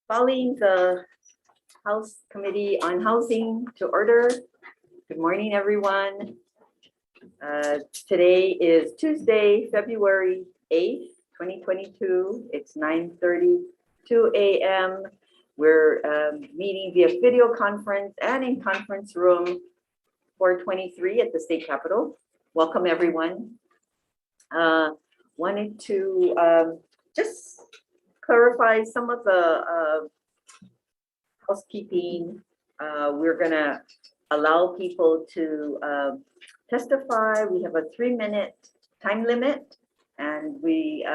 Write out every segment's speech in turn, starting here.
Calling the House Committee on Housing to order. Good morning, everyone. Today is Tuesday, February 8th, 2022. It's 9:32 a.m. We're meeting via video conference and in conference room 423 at the State Capitol. Welcome, everyone. Wanted to just clarify some of the housekeeping. We're gonna allow people to testify. We have a 3-minute time limit, and we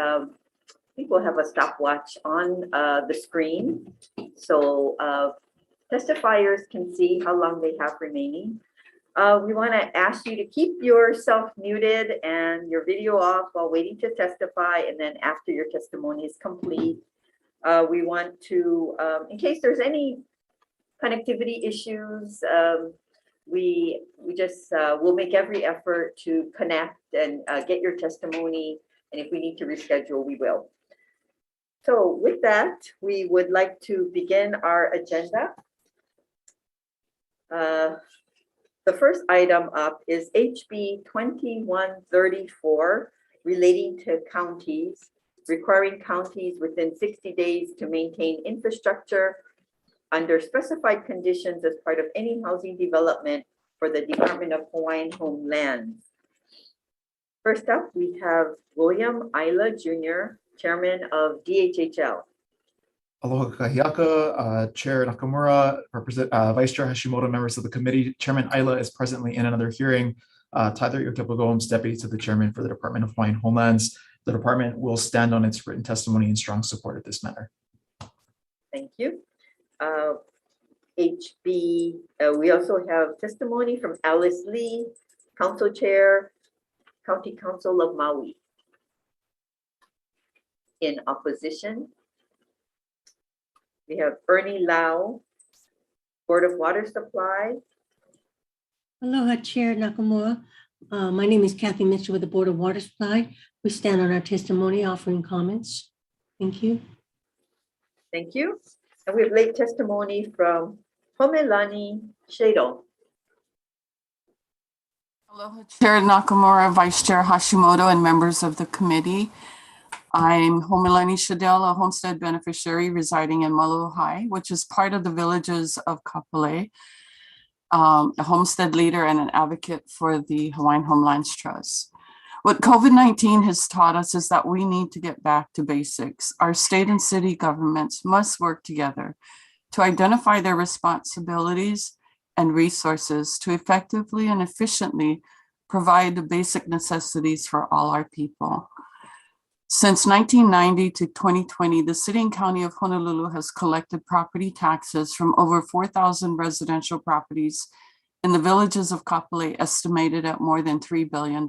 think we'll have a stopwatch on the screen, so testifiers can see how long they have remaining. We want to ask you to keep yourself muted and your video off while waiting to testify, and then after your testimony is complete, we want to, in case there's any connectivity issues, we just will make every effort to connect and get your testimony, and if we need to reschedule, we will. So with that, we would like to begin our agenda. The first item up is HB 2134 relating to counties, requiring counties within 60 days to maintain infrastructure under specified conditions as part of any housing development for the Department of Hawaiian Homelands. First up, we have William Ila Jr., Chairman of DHHL. Aloha kahiaka, Chair Nakamura, Vice Chair Hashimoto, members of the committee. Chairman Ila is presently in another hearing. Tyler Yokepagoam's deputy to the chairman for the Department of Hawaiian Homelands. The department will stand on its written testimony in strong support of this matter. Thank you. We also have testimony from Alice Lee, Council Chair, County Council of Maui. In opposition, we have Ernie Lau, Board of Water Supply. Aloha, Chair Nakamura. My name is Kathy Mitchell with the Board of Water Supply. We stand on our testimony offering comments. Thank you. Thank you. And we have late testimony from Homelani Shado. Aloha, Chair Nakamura, Vice Chair Hashimoto, and members of the committee. I'm Homelani Shadell, a homestead beneficiary residing in Maluahai, which is part of the villages of Kapolei, a homestead leader and an advocate for the Hawaiian Homelands Trust. What COVID-19 has taught us is that we need to get back to basics. Our state and city governments must work together to identify their responsibilities and resources to effectively and efficiently provide the basic necessities for all our people. Since 1990 to 2020, the city and county of Honolulu has collected property taxes from over 4,000 residential properties in the villages of Kapolei, estimated at more than $3 billion.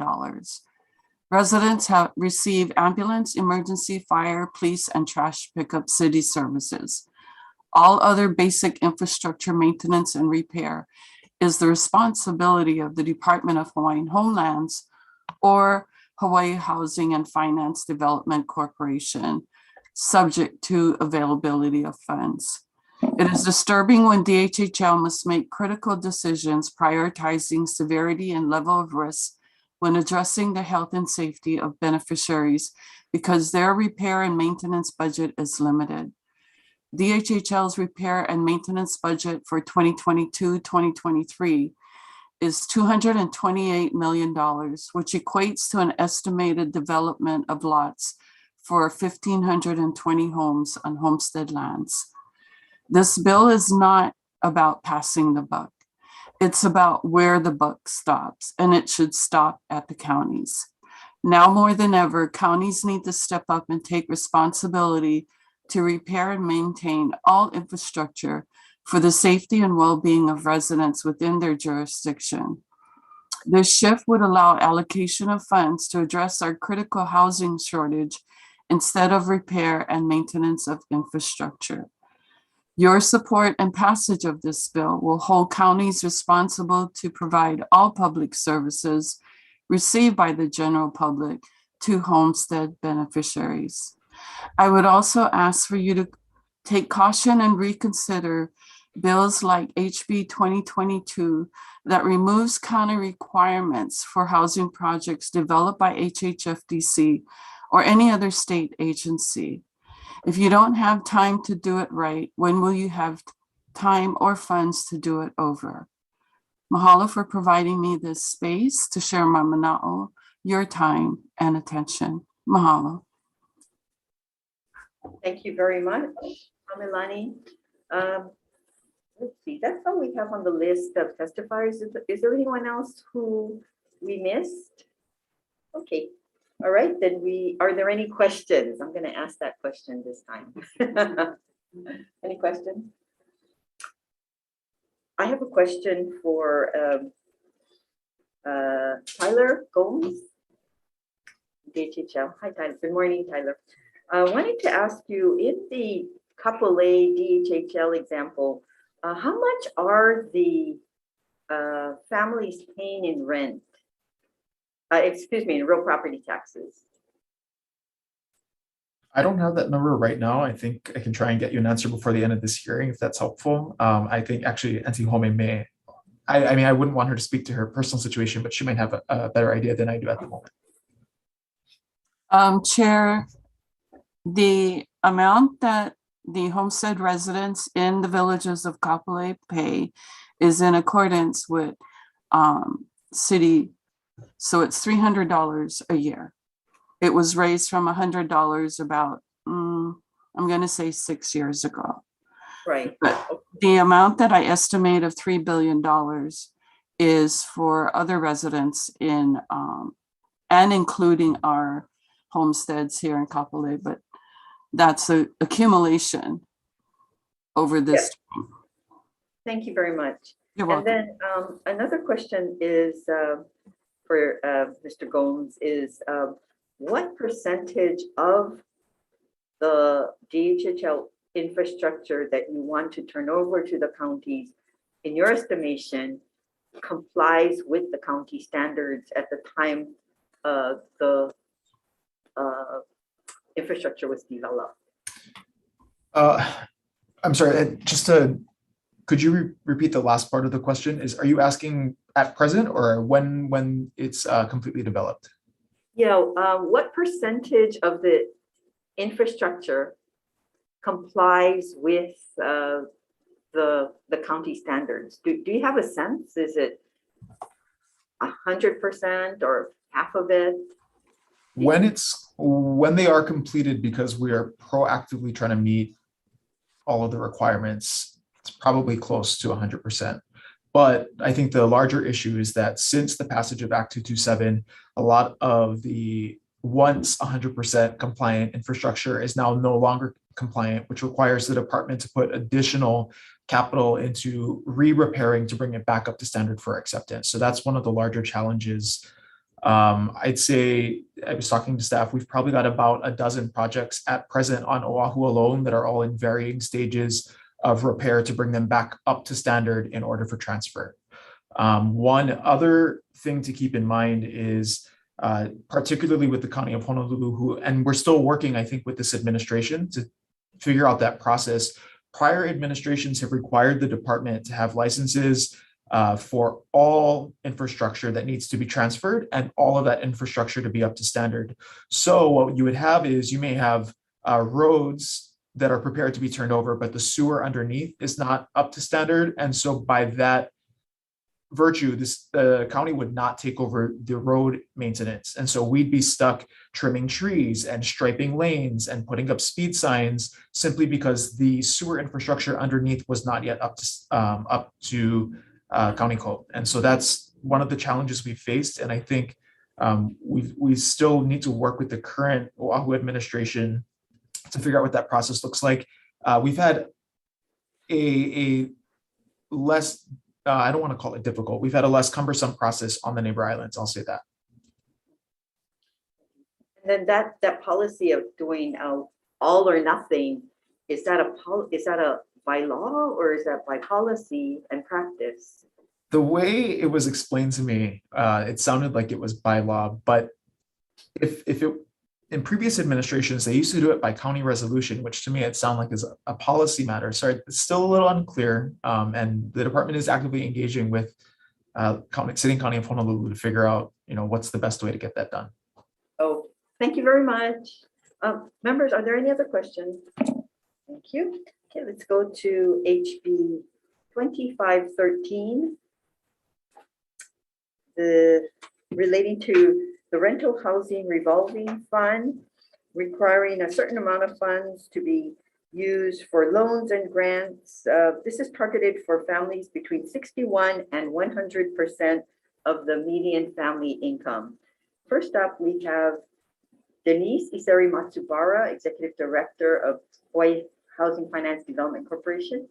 Residents have received ambulance, emergency, fire, police, and trash pickup city services. All other basic infrastructure maintenance and repair is the responsibility of the Department of Hawaiian Homelands or Hawaii Housing and Finance Development Corporation, subject to availability of funds. It is disturbing when DHHL must make critical decisions prioritizing severity and level of risk when addressing the health and safety of beneficiaries because their repair and maintenance budget is limited. DHHL's repair and maintenance budget for 2022-2023 is $228 million, which equates to an estimated development of lots for 1,520 homes on homestead lands. This bill is not about passing the buck. It's about where the buck stops, and it should stop at the counties. Now more than ever, counties need to step up and take responsibility to repair and maintain all infrastructure for the safety and well-being of residents within their jurisdiction. This shift would allow allocation of funds to address our critical housing shortage instead of repair and maintenance of infrastructure. Your support and passage of this bill will hold counties responsible to provide all public services received by the general public to homestead beneficiaries. I would also ask for you to take caution and reconsider bills like HB 2022 that removes county requirements for housing projects developed by HHFDC or any other state agency. If you don't have time to do it right, when will you have time or funds to do it over? Mahalo for providing me this space to share my mana'o, your time and attention. Mahalo. Thank you very much, Amelani. Let's see, that's all we have on the list of testifiers. Is there anyone else who we missed? Okay, all right, then are there any questions? I'm gonna ask that question this time. Any questions? I have a question for Tyler Gomes, DHHL. Hi, Tyler. Good morning, Tyler. I wanted to ask you, in the couple A DHHL example, how much are the families paying in rent? Excuse me, in real property taxes? I don't have that number right now. I think I can try and get you an answer before the end of this hearing, if that's helpful. I think actually Auntie Home may, I mean, I wouldn't want her to speak to her personal situation, but she might have a better idea than I do at the moment. Chair, the amount that the homestead residents in the villages of Kapolei pay is in accordance with city. So it's $300 a year. It was raised from $100 about, I'm going to say 6 years ago. Right. But the amount that I estimate of $3 billion is for other residents in, and including our homesteads here in Kapolei, but that's an accumulation over this time. Thank you very much. You're welcome. And then another question is for Mr. Gomes is what percentage of the DHHL infrastructure that you want to turn over to the counties, in your estimation, complies with the county standards at the time the infrastructure was developed? I'm sorry, could you repeat the last part of the question? Are you asking at present or when it's completely developed? Yeah, what percentage of the infrastructure complies with the county standards? Do you have a sense? Is it 100% or half of it? When they are completed, because we are proactively trying to meet all of the requirements, it's probably close to 100%. But I think the larger issue is that since the passage of Act 227, a lot of the once 100% compliant infrastructure is now no longer compliant, which requires the department to put additional capital into re-repairing to bring it back up to standard for acceptance. So that's one of the larger challenges. I'd say, I was talking to staff, we've probably got about a dozen projects at present on Oahu alone that are all in varying stages of repair to bring them back up to standard in order for transfer. One other thing to keep in mind is, particularly with the County of Honolulu, and we're still working, I think, with this administration to figure out that process. Prior administrations have required the department to have licenses for all infrastructure that needs to be transferred and all of that infrastructure to be up to standard. So what you would have is you may have roads that are prepared to be turned over, but the sewer underneath is not up to standard. And so by that virtue, the county would not take over the road maintenance. And so we'd be stuck trimming trees and striping lanes and putting up speed signs simply because the sewer infrastructure underneath was not yet up to county code. And so that's one of the challenges we faced. And I think we still need to work with the current Oahu administration to figure out what that process looks like. We've had a less, I don't want to call it difficult, we've had a less cumbersome process on the neighbor islands, I'll say that. And then that policy of doing all or nothing, is that a by law or is that by policy and practice? The way it was explained to me, it sounded like it was by law, but if in previous administrations, they used to do it by county resolution, which to me, it sounds like is a policy matter. So it's still a little unclear. And the department is actively engaging with City and County of Honolulu to figure out, what's the best way to get that done. Oh, thank you very much. Members, are there any other questions? Thank you. Okay, let's go to HB 2513. Relating to the rental housing revolving fund, requiring a certain amount of funds to be used for loans and grants. This is targeted for families between 61 and 100% of the median family income. First up, we have Denise Iseri Matsubara, Executive Director of Hawaii Housing Finance Development Corporation.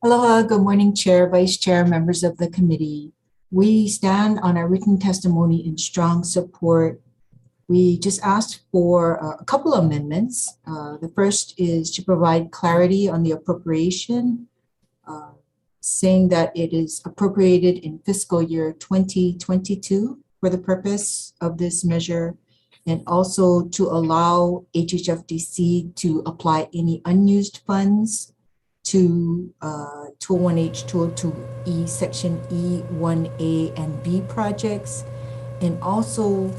Aloha, good morning, Chair, Vice Chair, members of the committee. We stand on our written testimony in strong support. We just asked for a couple of amendments. The first is to provide clarity on the appropriation, saying that it is appropriated in fiscal year 2022 for the purpose of this measure, and also to allow HHFDC to apply any unused funds to 201H, 202E, Section E, 1A and B projects, and also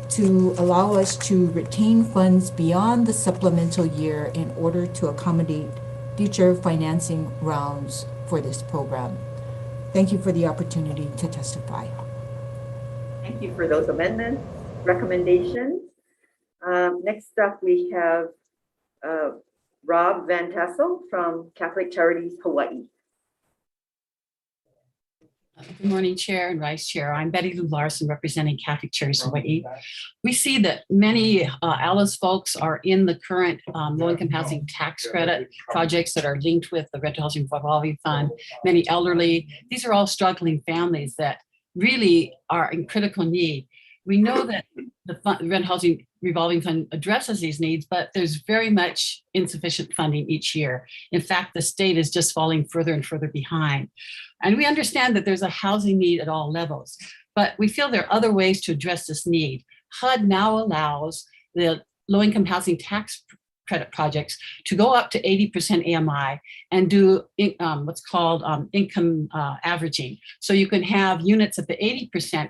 to allow us to retain funds beyond the supplemental year in order to accommodate future financing rounds for this program. Thank you for the opportunity to testify. Thank you for those amendments, recommendations. Next up, we have Rob Van Tassel from Catholic Charities Hawaii. Good morning, Chair and Vice Chair. I'm Betty Lou Larson, representing Catholic Charities Hawaii. We see that many ALICE folks are in the current low-income housing tax credit projects that are linked with the rental housing revolving fund, many elderly. These are all struggling families that really are in critical need. We know that the rental housing revolving fund addresses these needs, but there's very much insufficient funding each year. In fact, the state is just falling further and further behind. And we understand that there's a housing need at all levels, but we feel there are other ways to address this need. HUD now allows the low-income housing tax credit projects to go up to 80% AMI and do what's called income averaging. So you can have units at the 80%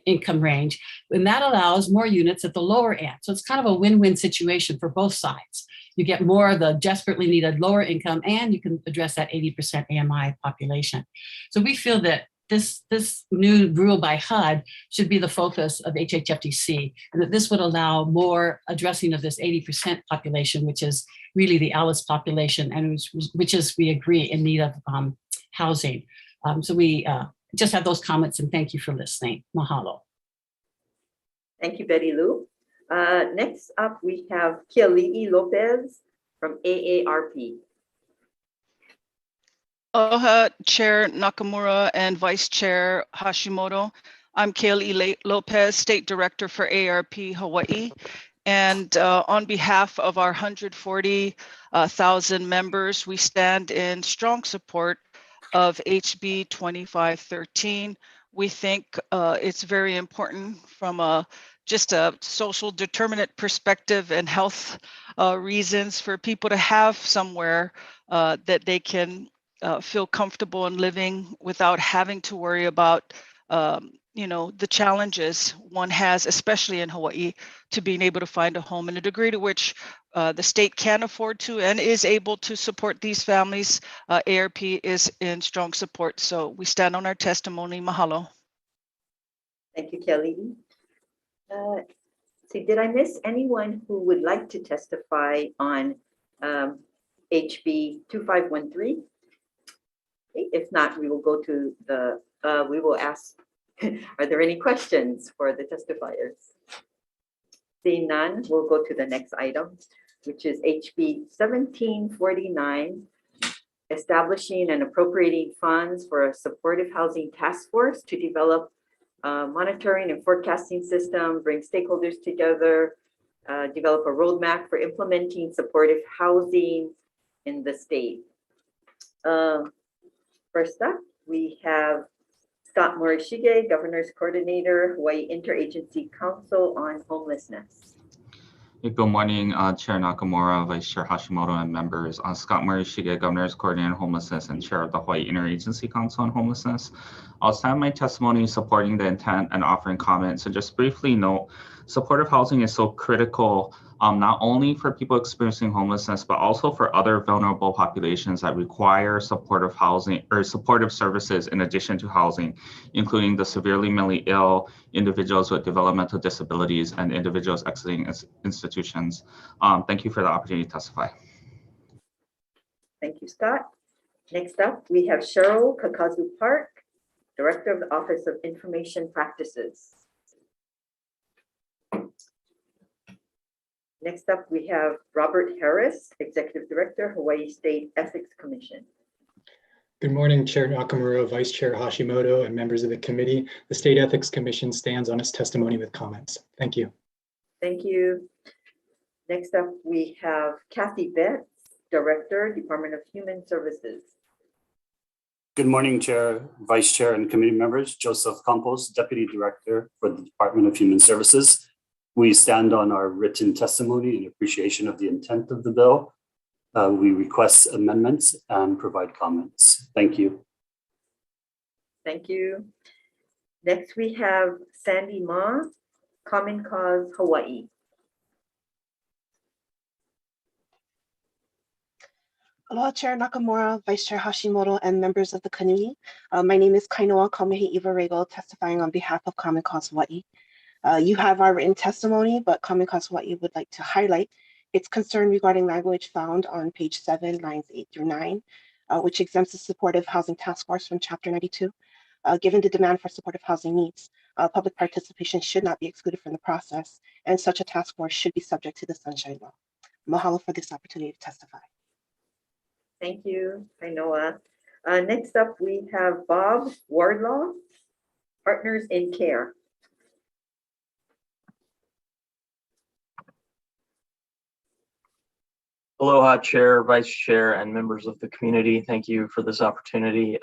income range, and that allows more units at the lower end. So it's kind of a win-win situation for both sides. You get more of the desperately needed lower income, and you can address that 80% AMI population. So we feel that this new rule by HUD should be the focus of HHFDC, and that this would allow more addressing of this 80% population, which is really the ALICE population, and which is, we agree, in need of housing. So we just have those comments, and thank you for listening. Mahalo. Thank you, Betty Lou. Next up, we have Kiali'i Lopez from AARP. Aloha, Chair Nakamura and Vice Chair Hashimoto. I'm Kiali'i Lopez, State Director for AARP Hawaii. And on behalf of our 140,000 members, we stand in strong support of HB 2513. We think it's very important from just a social determinant perspective and health reasons for people to have somewhere that they can feel comfortable in living without having to worry about the challenges one has, especially in Hawaii, to being able to find a home, and a degree to which the state can afford to and is able to support these families. ARP is in strong support. So we stand on our testimony. Mahalo. Thank you, Kelly. See, did I miss anyone who would like to testify on HB 2513? Okay, if not, we will go to we will ask, are there any questions for the testifiers? Seeing none, we'll go to the next item, which is HB 1749, establishing and appropriating funds for a supportive housing task force to develop a monitoring and forecasting system, bring stakeholders together, develop a roadmap for implementing supportive housing in the state. First up, we have Scott Morishige, Governor's Coordinator, Hawaii Interagency Council on Homelessness. Good morning, Chair Nakamura, Vice Chair Hashimoto, and members. Scott Morishige, Governor's Coordinator on Homelessness and Chair of the Hawaii Interagency Council on Homelessness. I'll stand my testimony supporting the intent and offering comments. So just briefly note, supportive housing is so critical, not only for people experiencing homelessness, but also for other vulnerable populations that require supportive housing or supportive services in addition to housing, including the severely mentally ill, individuals with developmental disabilities, and individuals exiting institutions. Thank you for the opportunity to testify. Thank you, Scott. Next up, we have Cheryl Kakazu Park, Director of the Office of Information Practices. Next up, we have Robert Harris, Executive Director, Hawaii State Ethics Commission. Good morning, Chair Nakamura, Vice Chair Hashimoto, and members of the committee. The State Ethics Commission stands on its testimony with comments. Thank you. Thank you. Next up, we have Kathy Betts, Director, Department of Human Services. Good morning, Chair, Vice Chair, and committee members. Joseph Campos, Deputy Director for the Department of Human Services. We stand on our written testimony in appreciation of the intent of the bill. We request amendments and provide comments. Thank you. Thank you. Next, we have Sandy Ma, Common Cause Hawaii. Aloha, Chair Nakamura, Vice Chair Hashimoto, and members of the committee. My name is Kainoa Kamehe Iwarego, testifying on behalf of Common Cause Hawaii. You have our written testimony, but Common Cause Hawaii would like to highlight its concern regarding language found on page 7, lines 8 through 9, which exempts the Supportive Housing Task Force from Chapter 92. Given the demand for supportive housing needs, public participation should not be excluded from the process, and such a task force should be subject to the Sunshine Law. Mahalo for this opportunity to testify. Thank you, Kainoa. Next up, we have Bob Wardlaw, Partners in Care. Aloha, Chair, Vice Chair, and members of the community. Thank you for this opportunity.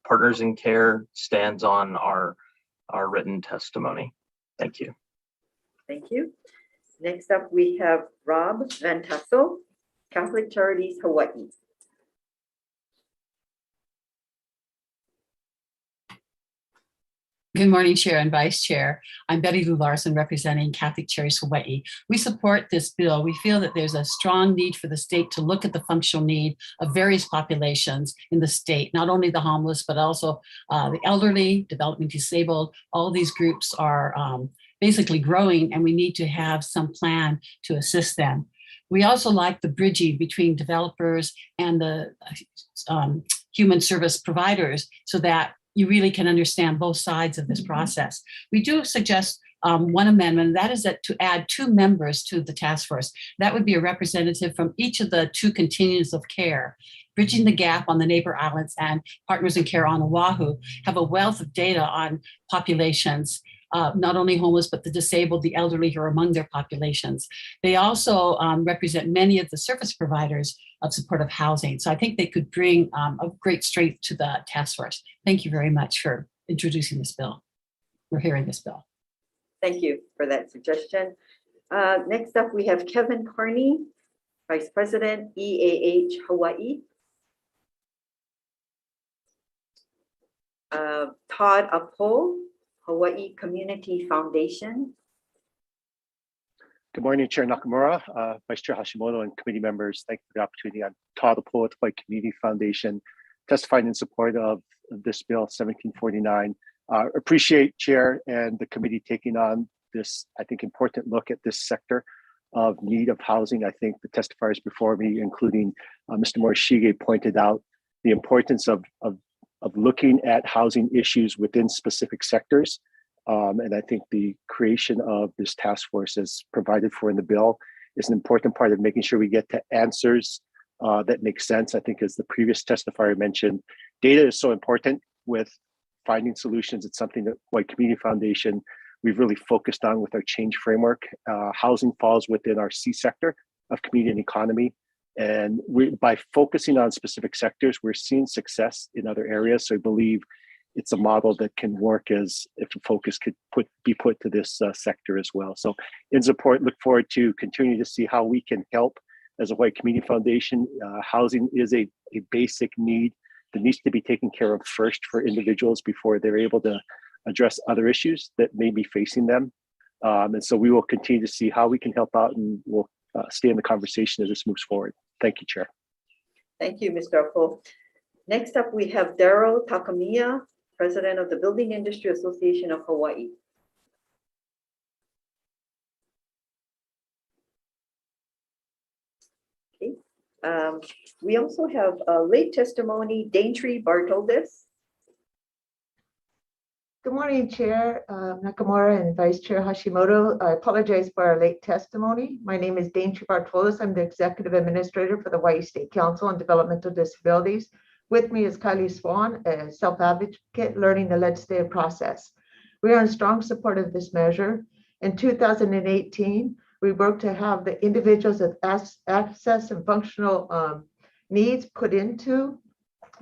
Partners in Care stands on our written testimony. Thank you. Thank you. Next up, we have Rob Van Tassel, Catholic Charities Hawaii. Good morning, Chair and Vice Chair. I'm Betty Lou Larson, representing Catholic Charities Hawaii. We support this bill. We feel that there's a strong need for the state to look at the functional need of various populations in the state, not only the homeless, but also the elderly, developmentally disabled. All these groups are basically growing, and we need to have some plan to assist them. We also like the bridging between developers and the human service providers so that you really can understand both sides of this process. We do suggest one amendment, and that is that to add 2 members to the task force. That would be a representative from each of the 2 continuums of care. Bridging the Gap on the neighbor islands and Partners in Care on Oahu have a wealth of data on populations, not only homeless, but the disabled, the elderly who are among their populations. They also represent many of the service providers of supportive housing. So I think they could bring a great strength to the task force. Thank you very much for introducing this bill. We're hearing this bill. Thank you for that suggestion. Next up, we have Kevin Carney, Vice President, EAH Hawaii. Todd Apo, Hawaii Community Foundation. Good morning, Chair Nakamura, Vice Chair Hashimoto, and committee members. Thank you for the opportunity. I'm Todd Apo with Hawaii Community Foundation, testifying in support of this bill 1749. Appreciate Chair and the committee taking on this, I think, important look at this sector of need of housing. I think the testifiers before me, including Mr. Morishige, pointed out the importance of looking at housing issues within specific sectors. And I think the creation of this task force as provided for in the bill is an important part of making sure we get to answers that make sense. I think as the previous testifier mentioned, data is so important with finding solutions. It's something that Hawaii Community Foundation, we've really focused on with our change framework. Housing falls within our C sector of community and economy. And by focusing on specific sectors, we're seeing success in other areas. So I believe it's a model that can work as if the focus could be put to this sector as well. So in support, look forward to continuing to see how we can help as a Hawaii Community Foundation. Housing is a basic need that needs to be taken care of first for individuals before they're able to address other issues that may be facing them. And so we will continue to see how we can help out, and we'll stay in the conversation as this moves forward. Thank you, Chair. Thank you, Mr. Ako. Next up, we have Daryl Takamiya, President of the Building Industry Association of Hawaii. Okay. We also have a late testimony, Daintree Bartoldes. Good morning, Chair Nakamura and Vice Chair Hashimoto. I apologize for our late testimony. My name is Daintree Bartoldes. I'm the Executive Administrator for the Hawaii State Council on Developmental Disabilities. With me is Kylie Swan, a self-advocate learning the legislative process. We are in strong support of this measure. In 2018, we worked to have the individuals with access and functional needs put into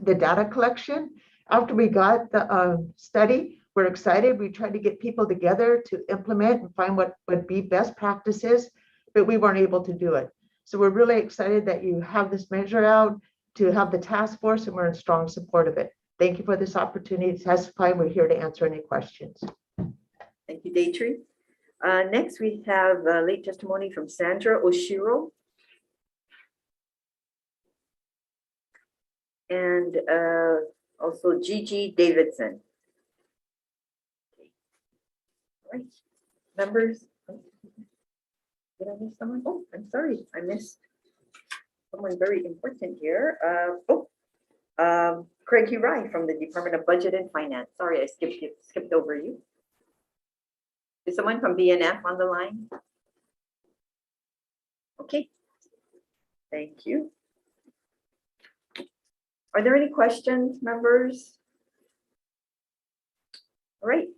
the data collection. After we got the study, we're excited. We tried to get people together to implement and find what would be best practices, but we weren't able to do it. So we're really excited that you have this measure out, to have the task force, and we're in strong support of it. Thank you for this opportunity to testify. We're here to answer any questions. Thank you, Daintree. Next, we have late testimony from Sandra Oshiro. And also Gigi Davidson. All right, members. Did I miss someone? Oh, I'm sorry, I missed someone very important here. Craig Hurai from the Department of Budget and Finance. Sorry, I skipped over you. Is someone from BNF on the line? Okay, thank you. Are there any questions, members? All right,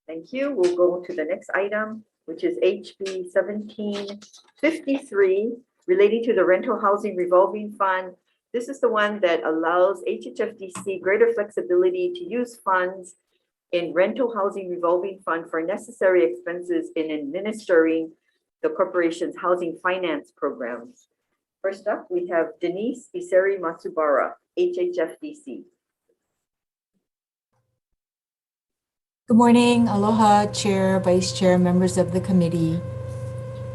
thank you. We'll go to the next item, which is HB 1753, relating to the Rental Housing Revolving Fund. This is the one that allows HHFDC greater flexibility to use funds in Rental Housing Revolving Fund for necessary expenses in administering the corporation's housing finance programs. First up, we have Denise Iseri Matsubara, HHFDC. Good morning, aloha, Chair, Vice Chair, members of the committee.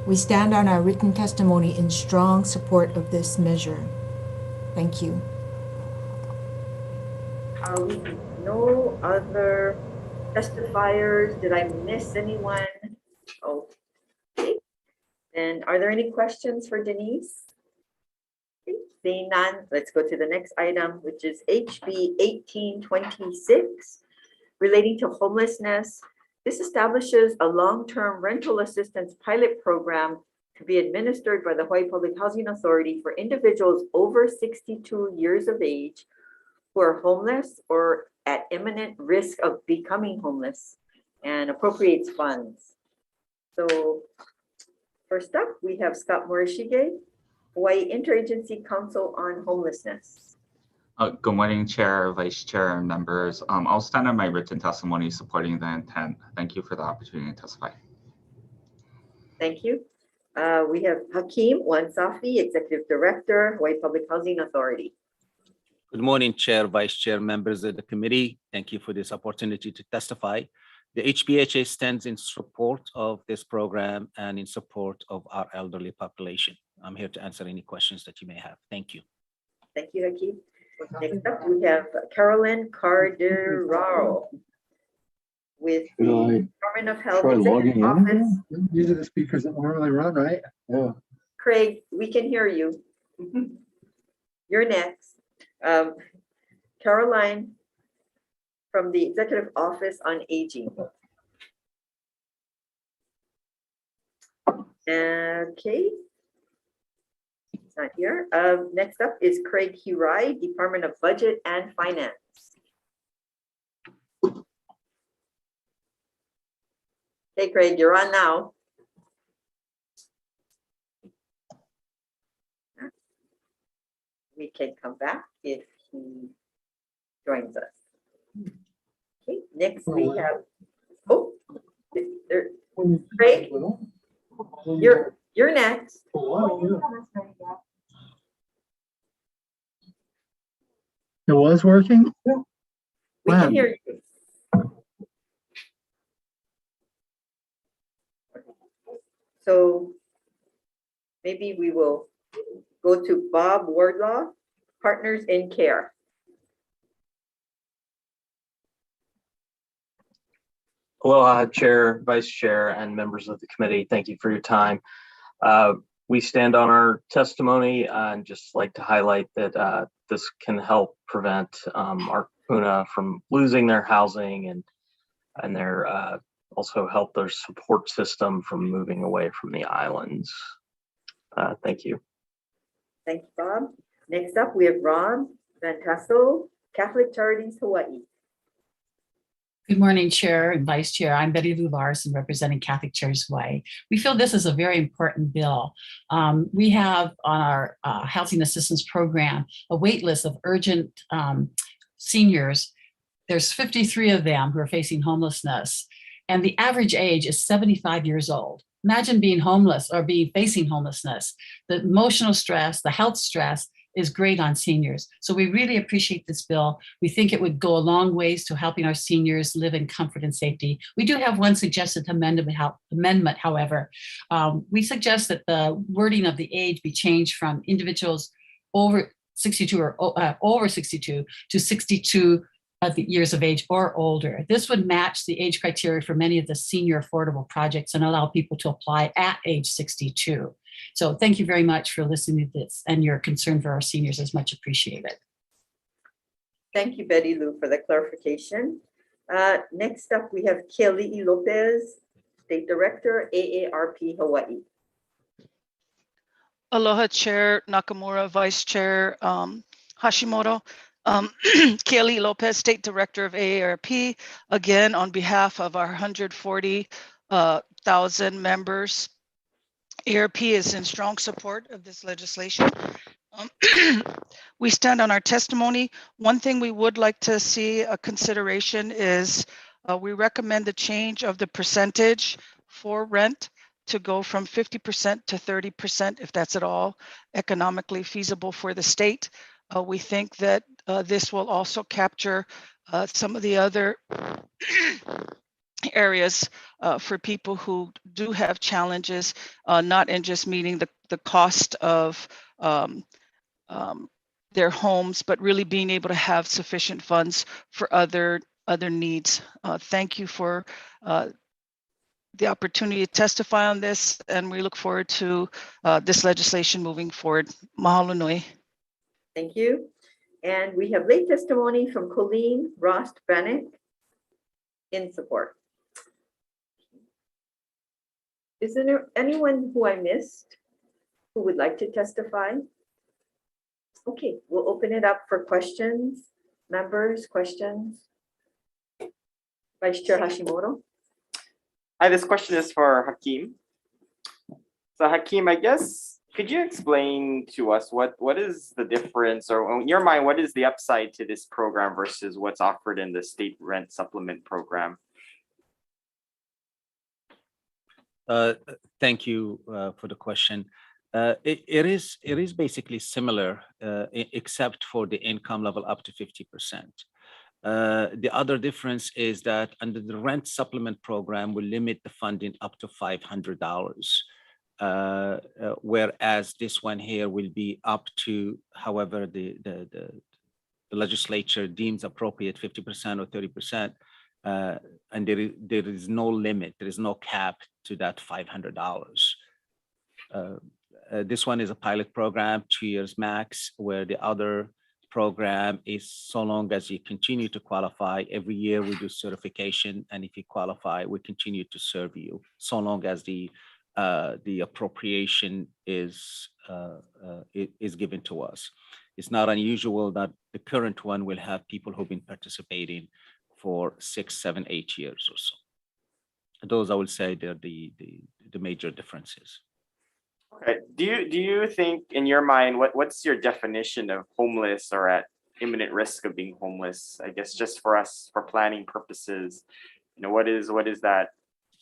We stand on our written testimony in strong support of this measure. Thank you. No other testifiers. Did I miss anyone? Okay. And are there any questions for Denise? Okay. Seeing none, let's go to the next item, which is HB 1826, relating to homelessness. This establishes a long-term rental assistance pilot program to be administered by the Hawaii Public Housing Authority for individuals over 62 years of age who are homeless or at imminent risk of becoming homeless, and appropriates funds. So first up, we have Scott Morishige, Hawaii Interagency Council on Homelessness. Good morning, Chair, Vice Chair, and members. I'll stand on my written testimony supporting the intent. Thank you for the opportunity to testify. Thank you. We have Hakeem Wansafi, Executive Director, Hawaii Public Housing Authority. Good morning, Chair, Vice Chair, members of the committee. Thank you for this opportunity to testify. The HPHA stands in support of this program and in support of our elderly population. I'm here to answer any questions that you may have. Thank you. Thank you, Hakeem. Next up, we have Carolyn Carderaro with the Department of Health Executive Office. These are the speakers that normally run, right? Yeah. Craig, we can hear you. You're next. Caroline from the Executive Office on Aging. Okay. It's not here. Next up is Craig Hurai, Department of Budget and Finance. Okay, Craig, you're on now. We can come back if he joins us. Okay, next we have, oh, there, Craig, you're next. It was working? We can hear you. So maybe we will go to Bob Wardlaw, Partners in Care. Aloha, Chair, Vice Chair, and members of the committee. Thank you for your time. We stand on our testimony and just like to highlight that this can help prevent our Puna from losing their housing and their also help their support system from moving away from the islands. Thank you. Thanks, Bob. Next up, we have Ron Van Tassel, Catholic Charities Hawaii. Good morning, Chair and Vice Chair. I'm Betty Lou Larson, representing Catholic Charities Hawaii. We feel this is a very important bill. We have on our housing assistance program a wait list of urgent seniors. There's 53 of them who are facing homelessness, and the average age is 75 years old. Imagine being homeless or facing homelessness. The emotional stress, the health stress is great on seniors. So we really appreciate this bill. We think it would go a long ways to helping our seniors live in comfort and safety. We do have one suggested amendment, however. We suggest that the wording of the age be changed from individuals over 62 or over 62 to 62 years of age or older. This would match the age criteria for many of the senior affordable projects and allow people to apply at age 62. So thank you very much for listening to this, and your concern for our seniors is much appreciated. Thank you, Betty Lou, for the clarification. Next up, we have Kelly Lopez, State Director, AARP Hawaii. Aloha, Chair Nakamura, Vice Chair Hashimoto. Kelly Lopez, State Director of AARP, again on behalf of our 140,000 members. AARP is in strong support of this legislation. We stand on our testimony. One thing we would like to see a consideration is we recommend the change of the percentage for rent to go from 50% to 30%, if that's at all economically feasible for the state. We think that this will also capture some of the other areas for people who do have challenges, not in just meeting the cost of their homes, but really being able to have sufficient funds for other needs. Thank you for the opportunity to testify on this, and we look forward to this legislation moving forward. Mahalo nui. Thank you. And we have late testimony from Colleen Rost-Bannock in support. Is there anyone who I missed who would like to testify? Okay, we'll open it up for questions. Members, questions? Vice Chair Hashimoto. Hi, this question is for Hakeem. So Hakeem, I guess, could you explain to us what is the difference, or in your mind, what is the upside to this program versus what's offered in the state rent supplement program? Thank you for the question. It is basically similar, except for the income level up to 50%. The other difference is that under the rent supplement program, we limit the funding up to $500, whereas this one here will be up to however the legislature deems appropriate, 50% or 30%. And there is no limit, there is no cap to that $500. This one is a pilot program, 2 years max, where the other program is so long as you continue to qualify. Every year we do certification, and if you qualify, we continue to serve you, so long as the appropriation is given to us. It's not unusual that the current one will have people who've been participating for 6, 7, 8 years or so. Those, I would say, they're the major differences. Okay. Do you think, in your mind, what's your definition of homeless or at imminent risk of being homeless? I guess just for us, for planning purposes, what is that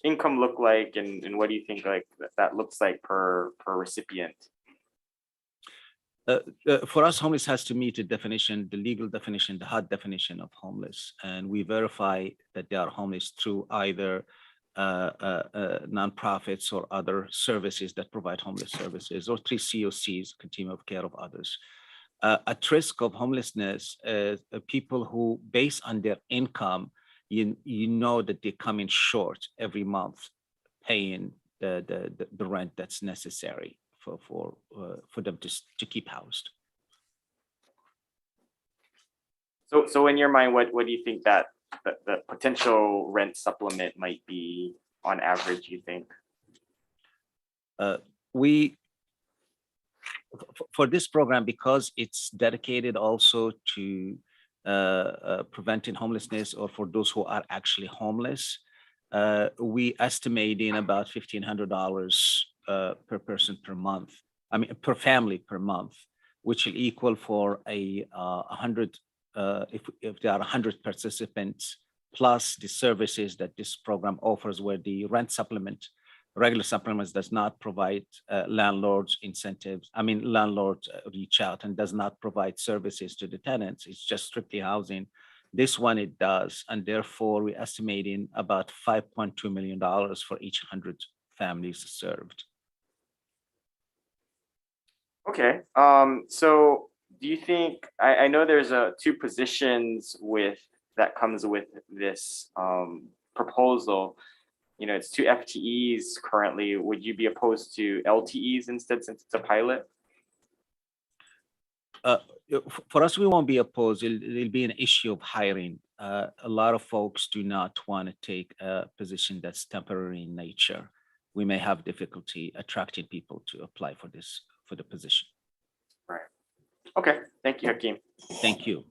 income look like, and what do you think like that looks like per recipient? For us, homeless has to meet a definition, the legal definition, the hard definition of homeless. And we verify that they are homeless through either nonprofits or other services that provide homeless services, or through COCs, continuum of care of others. At risk of homelessness, people who, based on their income, you know that they come in short every month paying the rent that's necessary for them to keep housed. So in your mind, what do you think that the potential rent supplement might be on average, you think? For this program, because it's dedicated also to preventing homelessness, or for those who are actually homeless, we estimate in about $1,500 per person per month. I mean, per family per month, which will equal for a 100, if there are 100 participants, plus the services that this program offers, where the rent supplement, regular supplements, does not provide landlords incentives. I mean, landlords reach out and does not provide services to the tenants. It's just strictly housing. This one it does, and therefore we're estimating about $5.2 million for each 100 families served. Okay. So do you think, I know there's two positions that comes with this proposal. It's 2 FTEs currently. Would you be opposed to LTEs instead, since it's a pilot? For us, we won't be opposed. It'll be an issue of hiring. A lot of folks do not want to take a position that's temporary in nature. We may have difficulty attracting people to apply for the position. Right. Okay. Thank you, Hakeem. Thank you.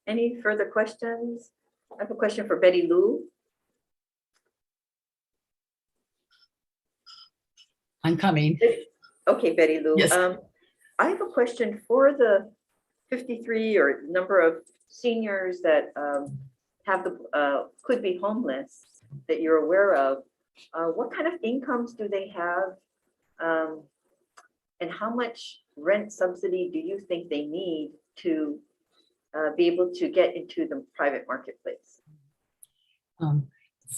Any further questions? I have a question for Betty Lou. I'm coming. Okay, Betty Lou. Yes. I have a question for the 53 or number of seniors that could be homeless that you're aware of. What kind of incomes do they have? And how much rent subsidy do you think they need to be able to get into the private marketplace?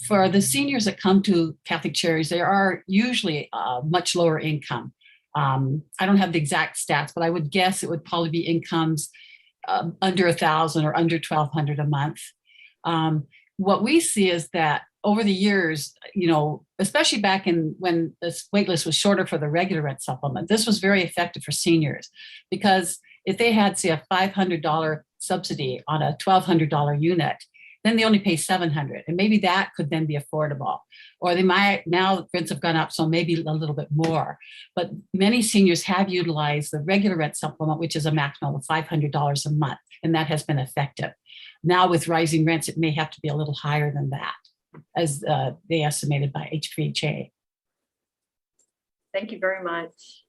For the seniors that come to Catholic Charities, they are usually much lower income. I don't have the exact stats, but I would guess it would probably be incomes under 1,000 or under 1,200 a month. What we see is that over the years, especially back when this wait list was shorter for the regular rent supplement, this was very effective for seniors, because if they had, say, a $500 subsidy on a $1,200 unit, then they only pay $700, and maybe that could then be affordable. Or they might, now rents have gone up, so maybe a little bit more. But many seniors have utilized the regular rent supplement, which is a maximum of $500 a month, and that has been effective. Now with rising rents, it may have to be a little higher than that, as they estimated by HPHA. Thank you very much.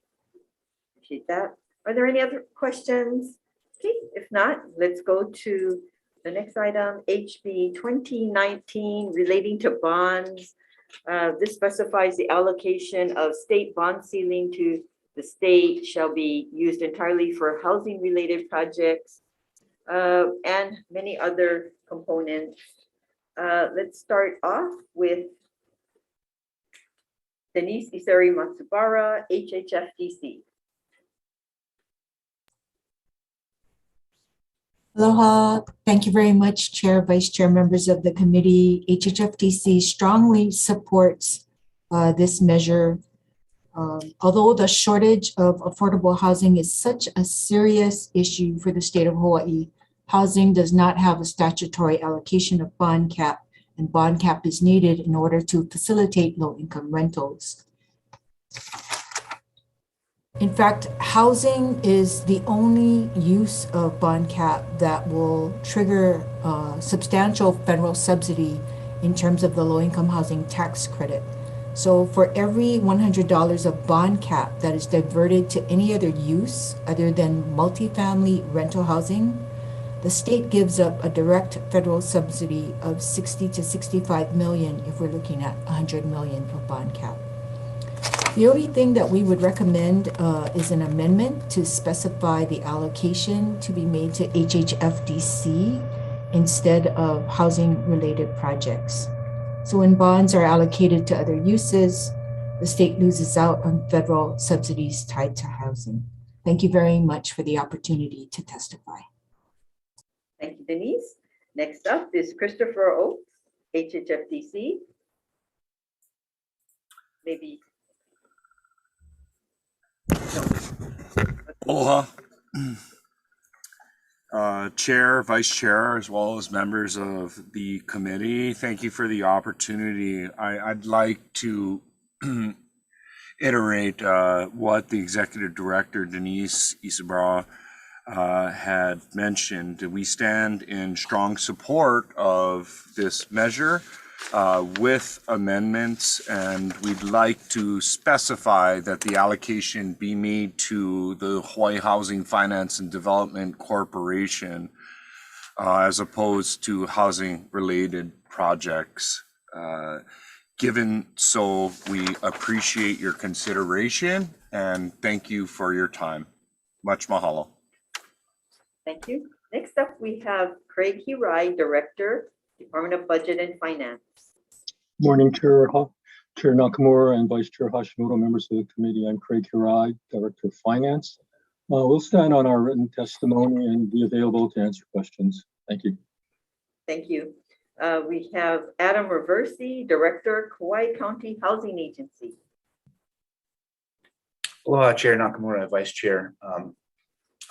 Appreciate that. Are there any other questions? Okay, if not, let's go to the next item, HB 2019, relating to bonds. This specifies the allocation of state bond ceiling to the state shall be used entirely for housing related projects and many other components. Let's start off with Denise Iseri Matsubara, HHFDC. Aloha. Thank you very much, Chair, Vice Chair, members of the committee. HHFDC strongly supports this measure. Although the shortage of affordable housing is such a serious issue for the state of Hawaii, housing does not have a statutory allocation of bond cap, and bond cap is needed in order to facilitate low-income rentals. In fact, housing is the only use of bond cap that will trigger substantial federal subsidy in terms of the low-income housing tax credit. So for every $100 of bond cap that is diverted to any other use other than multifamily rental housing, the state gives up a direct federal subsidy of 60 to 65 million if we're looking at 100 million of bond cap. The only thing that we would recommend is an amendment to specify the allocation to be made to HHFDC instead of housing-related projects. So when bonds are allocated to other uses, the state loses out on federal subsidies tied to housing. Thank you very much for the opportunity to testify. Thank you, Denise. Next up is Christopher Oakes, HHFDC. Maybe. Aloha. Chair, Vice Chair, as well as members of the committee, thank you for the opportunity. I'd like to iterate what the Executive Director, Denise Isabra, had mentioned. We stand in strong support of this measure with amendments, and we'd like to specify that the allocation be made to the Hawaii Housing Finance and Development Corporation as opposed to housing-related projects. Given so, we appreciate your consideration and thank you for your time. Much mahalo. Thank you. Next up, we have Craig Hirai, Director, Department of Budget and Finance. Morning, Chair Nakamura and Vice Chair Hashimoto, members of the committee. I'm Craig Hirai, Director of Finance. We'll stand on our written testimony and be available to answer questions. Thank you. Thank you. We have Adam Reversi, Director, Kauai County Housing Agency. Aloha, Chair Nakamura, Vice Chair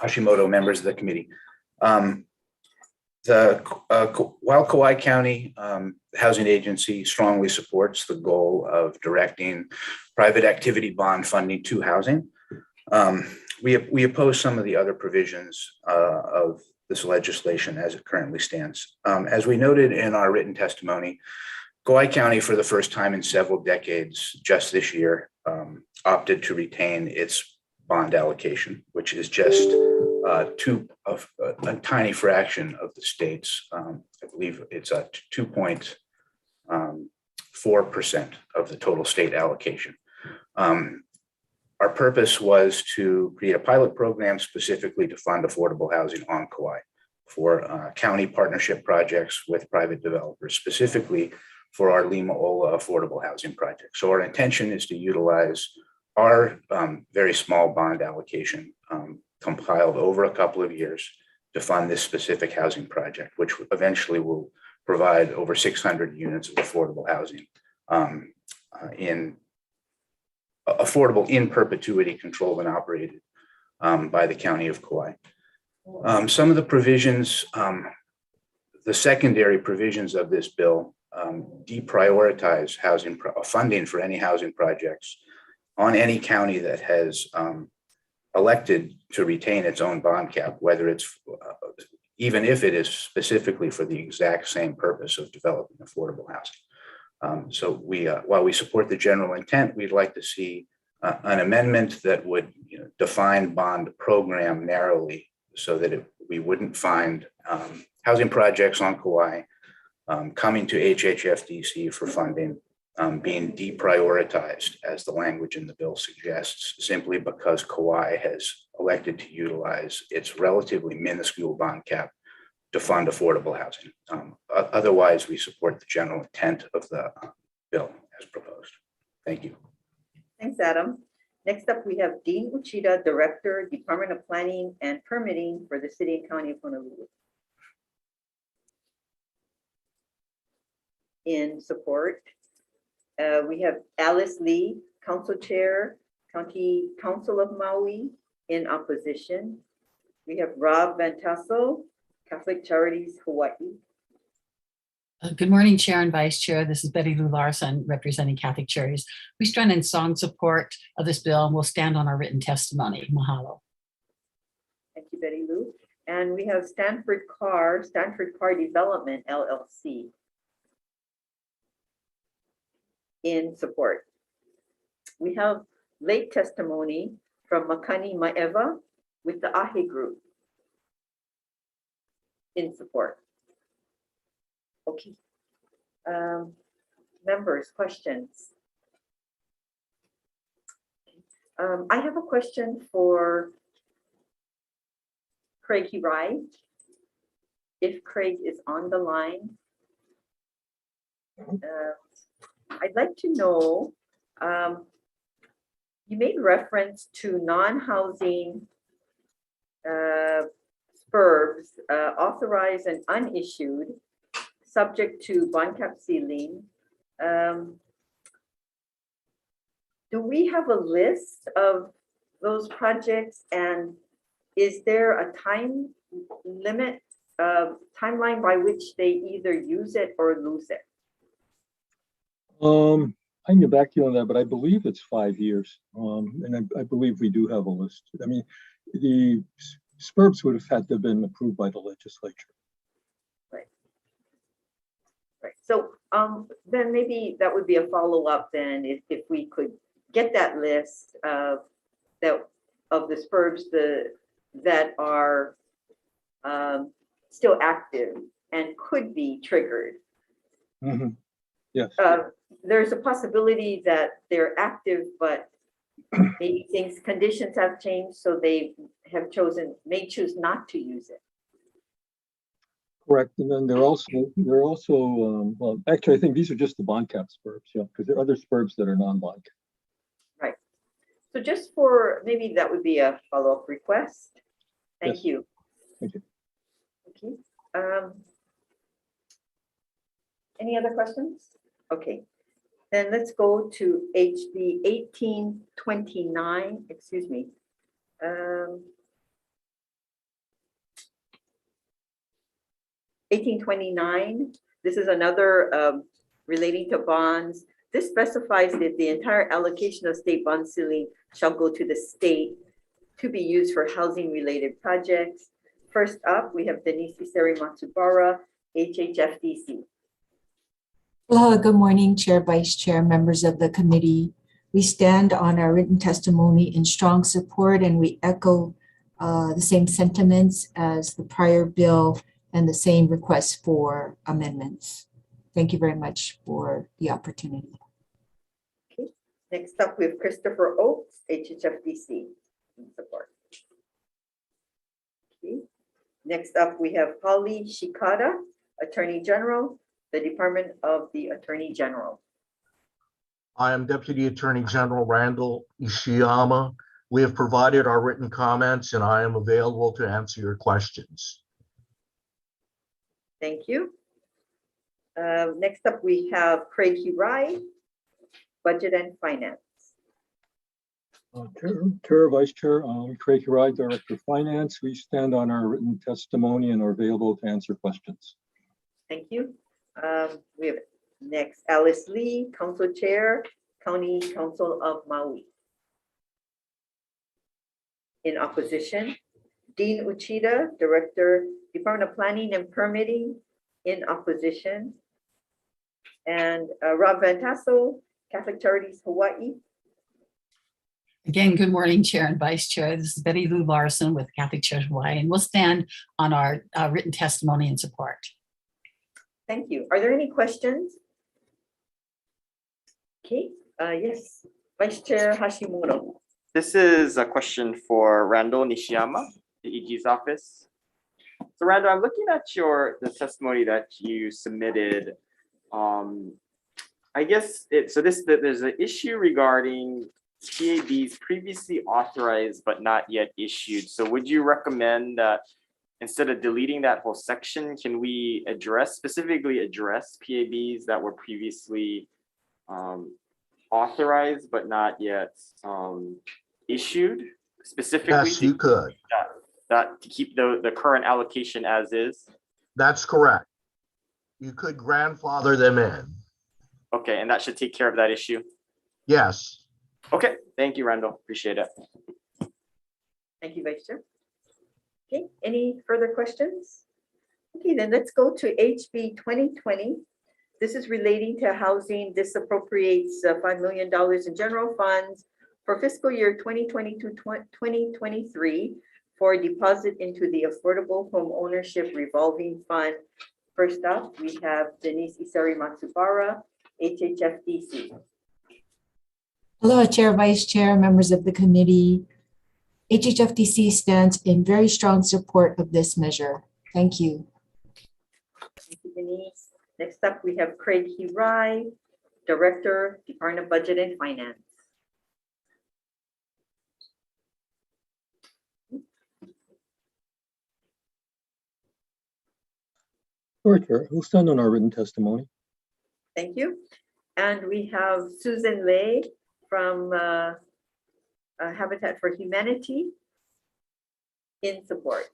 Hashimoto, members of the committee. While Kauai County Housing Agency strongly supports the goal of directing private activity bond funding to housing, we oppose some of the other provisions of this legislation as it currently stands. As we noted in our written testimony, Kauai County, for the first time in several decades, just this year, opted to retain its bond allocation, which is just a tiny fraction of the state's. I believe it's a 2.4% of the total state allocation. Our purpose was to create a pilot program specifically to fund affordable housing on Kauai for county partnership projects with private developers, specifically for our Lima Ola affordable housing project. So our intention is to utilize our very small bond allocation compiled over a couple of years to fund this specific housing project, which eventually will provide over 600 units of affordable housing affordable in perpetuity, controlled and operated by the County of Kauai. Some of the provisions, the secondary provisions of this bill deprioritize housing funding for any housing projects on any county that has elected to retain its own bond cap, whether it's even if it is specifically for the exact same purpose of developing affordable housing. So while we support the general intent, we'd like to see an amendment that would define bond program narrowly so that we wouldn't find housing projects on Kauai coming to HHFDC for funding being deprioritized, as the language in the bill suggests, simply because Kauai has elected to utilize its relatively minuscule bond cap to fund affordable housing. Otherwise, we support the general intent of the bill as proposed. Thank you. Thanks, Adam. Next up, we have Dean Uchida, Director, Department of Planning and Permitting for the City and County of Honolulu. In support, we have Alice Lee, Council Chair, County Council of Maui. In opposition, we have Rob Van Tassel, Catholic Charities Hawaii. Good morning, Chair and Vice Chair. This is Betty Lou Larson representing Catholic Charities. We stand in strong support of this bill and will stand on our written testimony. Mahalo. Thank you, Betty Lou. And we have Stanford Car Development, LLC. In support. we have late testimony from Makani Maeva with the AHE group in support. Okay. Members, questions? I have a question for Craig Hirai. If Craig is on the line, I'd like to know, you made reference to non-housing SPURBs, authorized and unissued, subject to bond cap ceiling. Do we have a list of those projects, and is there a time limit, timeline by which they either use it or lose it? I can get back to you on that, but I believe it's 5 years. And I believe we do have a list. I mean, the SPURBs would have had to have been approved by the legislature. Right. Right. So then maybe that would be a follow-up then, if we could get that list of the SPURBs that are still active and could be triggered. Mm-hmm. Yes. There's a possibility that they're active, but maybe conditions have changed, so they have may choose not to use it. Correct. And then they're also well, actually, I think these are just the bond cap SPURBs, yeah, because there are other SPURBs that are non-bond cap. Right. So just for, maybe that would be a follow-up request. Thank you. Thank you. Okay. Any other questions? Okay. Then let's go to HB 1829, excuse me. 1829, this is another relating to bonds. This specifies that the entire allocation of state bond ceiling shall go to the state to be used for housing related projects. First up, we have Denise Iseri Matsubara, HHFDC. Aloha, good morning, Chair, Vice Chair, members of the committee. We stand on our written testimony in strong support, and we echo the same sentiments as the prior bill and the same requests for amendments. Thank you very much for the opportunity. Okay. Next up, we have Christopher Oakes, HHFDC, in support. Okay. Next up, we have Holly Shikada, Attorney General, the Department of the Attorney General. I am Deputy Attorney General Randall Ishiyama. We have provided our written comments, and I am available to answer your questions. Thank you. Next up, we have Craig Hirai, Budget and Finance. Chair, Vice Chair, Craig Hirai, Director of Finance. We stand on our written testimony and are available to answer questions. Thank you. We have next Alice Lee, Council Chair, County Council of Maui. In opposition, Dean Uchida, Director, Department of Planning and Permitting, in opposition. And Rob Van Tassel, Catholic Charities Hawaii. Again, good morning, Chair and Vice Chair. This is Betty Lou Larson with Catholic Church Hawaii, and we'll stand on our written testimony in support. Thank you. Are there any questions? Okay, yes, Vice Chair Hashimoto. This is a question for Randall Nishiyama, the EG's office. So Randall, I'm looking at the testimony that you submitted. I guess there's an issue regarding PABs previously authorized but not yet issued. So would you recommend that instead of deleting that whole section, can we specifically address PABs that were previously authorized but not yet issued? Specifically, yes, you could. That to keep the current allocation as is? That's correct. You could grandfather them in. Okay, and that should take care of that issue? Yes. Okay, thank you, Randall. Appreciate it. Thank you, Vice Chair. Okay, any further questions? Okay, then let's go to HB 2020, This is relating to housing. This appropriates $5 million in general funds for fiscal year 2022-2023 for deposit into the Affordable Home Ownership Revolving Fund. First up, we have Denise Isari Matsubara, HHFDC. Hello, Chair, Vice Chair, members of the committee. HHFDC stands in very strong support of this measure. Thank you. Thank you, Denise. Next up, we have Craig Hirai, Director, Department of Budget and Finance. Sure, Chair. We'll stand on our written testimony. Thank you. And we have Susan Lay from Habitat for Humanity in support.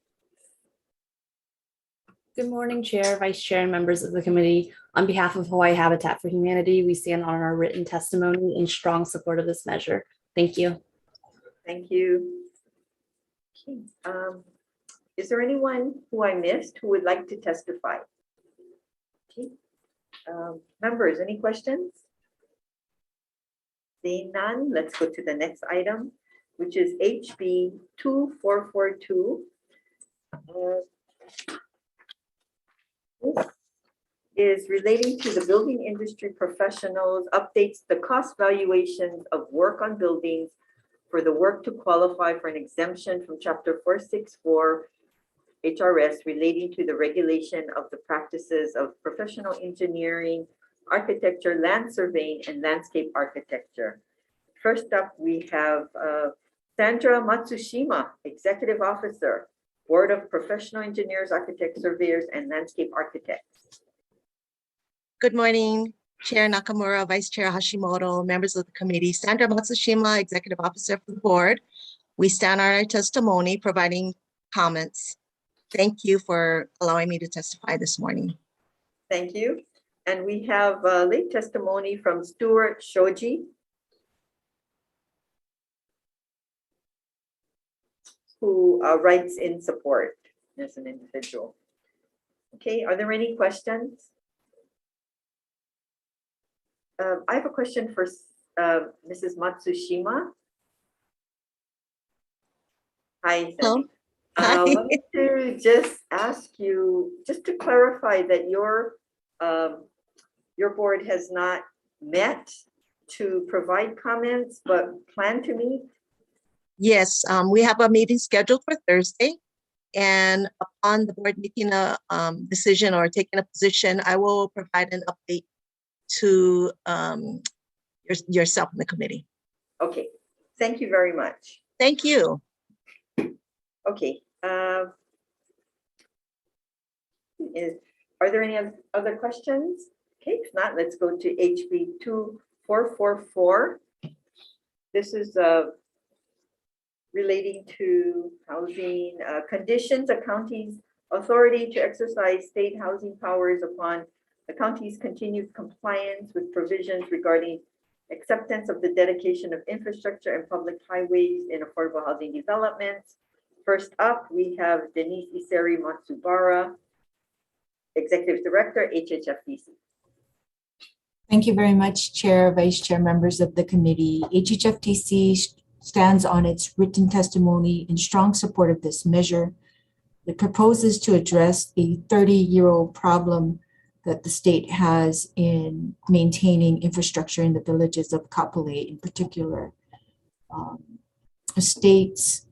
Good morning, Chair, Vice Chair, and members of the committee. On behalf of Hawaii Habitat for Humanity, we stand on our written testimony in strong support of this measure. Thank you. Thank you. Okay. Is there anyone who I missed who would like to testify? Okay. Members, any questions? Seeing none, let's go to the next item, which is HB 2442. This is relating to the building industry professionals, updates the cost valuations of work on buildings for the work to qualify for an exemption from Chapter 464 HRS relating to the regulation of the practices of professional engineering, architecture, land surveying, and landscape architecture. First up, we have Sandra Matsushima, Executive Officer, Board of Professional Engineers, Architects, Surveyors, and Landscape Architects. Good morning, Chair Nakamura, Vice Chair Hashimoto, members of the committee. Sandra Matsushima, Executive Officer for the board. We stand on our testimony providing comments. Thank you for allowing me to testify this morning. Thank you. And we have late testimony from Stuart Shoji, who writes in support as an individual. Okay, are there any questions? I have a question for Mrs. Matsushima. Hi. Hello. I wanted to just ask you, just to clarify that your board has not met to provide comments, but plan to meet? Yes, we have a meeting scheduled for Thursday. And upon the board making a decision or taking a position, I will provide an update to yourself and the committee. Okay, thank you very much. Thank you. Okay. Are there any other questions? Okay, if not, let's go to HB 2444. This is relating to housing conditions, a county's authority to exercise state housing powers upon the county's continued compliance with provisions regarding acceptance of the dedication of infrastructure and public highways in affordable housing developments. First up, we have Denise Isari Matsubara, Executive Director, HHFDC. Thank you very much, Chair, Vice Chair, members of the committee. HHFDC stands on its written testimony in strong support of this measure. It proposes to address a 30-year-old problem that the state has in maintaining infrastructure in the villages of Kapolei in particular. The state's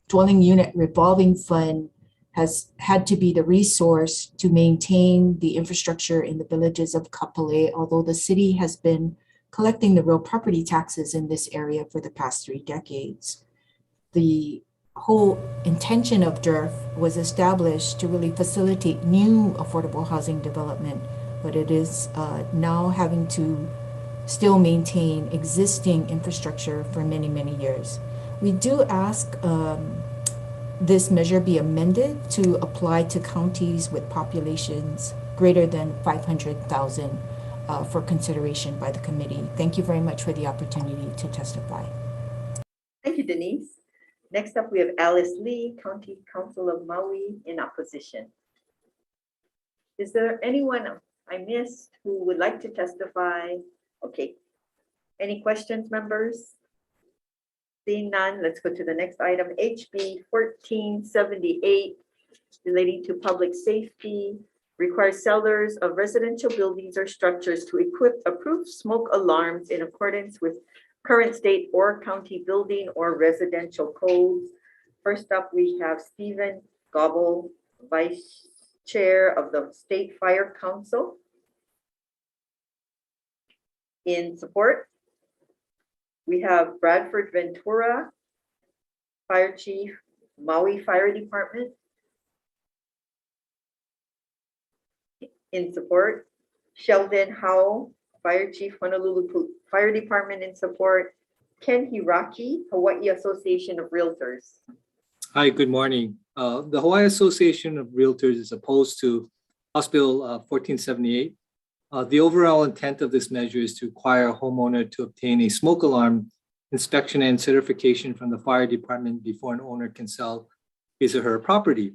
dwelling unit revolving fund has had to be the resource to maintain the infrastructure in the villages of Kapolei, although the city has been collecting the real property taxes in this area for the past 3 decades. The whole intention of DERF was established to really facilitate new affordable housing development, but it is now having to still maintain existing infrastructure for many, many years. We do ask this measure be amended to apply to counties with populations greater than 500,000 for consideration by the committee. Thank you very much for the opportunity to testify. Thank you, Denise. Next up, we have Alice Lee, County Council of Maui, in opposition. Is there anyone I missed who would like to testify? Okay. Any questions, members? Seeing none, let's go to the next item, HB 1478, relating to public safety, requires sellers of residential buildings or structures to equip approved smoke alarms in accordance with current state or county building or residential codes. First up, we have Stephen Gobble, Vice Chair of the State Fire Council. In support, we have Bradford Ventura, Fire Chief, Maui Fire Department. In support, Sheldon Howell, Fire Chief, Honolulu Fire Department. In support, Ken Hiraki, Hawaii Association of Realtors. Hi, good morning. The Hawaii Association of Realtors is opposed to House Bill 1478. The overall intent of this measure is to require a homeowner to obtain a smoke alarm inspection and certification from the fire department before an owner can sell his or her property.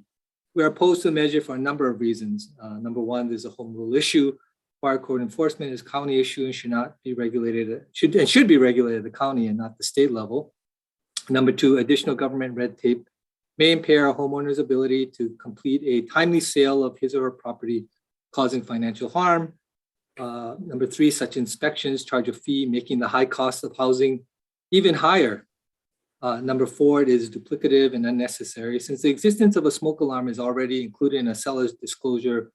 We are opposed to the measure for a number of reasons. Number one, there's a home rule issue. Fire code enforcement is county issue and should not be regulated, should be regulated at the county and not the state level. Number two, additional government red tape may impair a homeowner's ability to complete a timely sale of his or her property, causing financial harm. Number three, such inspections charge a fee, making the high cost of housing even higher. Number four, it is duplicative and unnecessary since the existence of a smoke alarm is already included in a seller's disclosure,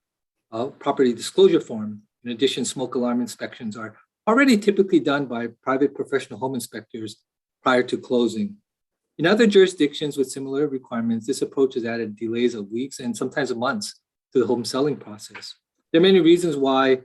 property disclosure form. In addition, smoke alarm inspections are already typically done by private professional home inspectors prior to closing. In other jurisdictions with similar requirements, this approach has added delays of weeks and sometimes months to the home selling process. There are many reasons why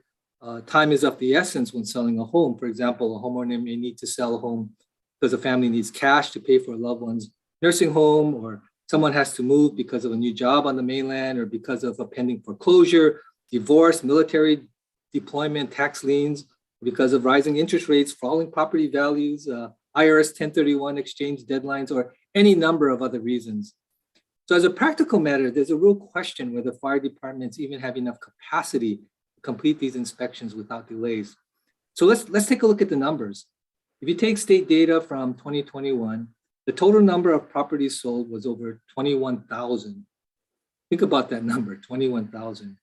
time is of the essence when selling a home. For example, a homeowner may need to sell a home because a family needs cash to pay for a loved one's nursing home, or someone has to move because of a new job on the mainland, or because of a pending foreclosure, divorce, military deployment, tax liens, because of rising interest rates, falling property values, IRS 1031 exchange deadlines, or any number of other reasons. So as a practical matter, there's a real question whether fire departments even have enough capacity to complete these inspections without delays. So let's take a look at the numbers. If you take state data from 2021, the total number of properties sold was over 21,000. Think about that number, 21,000.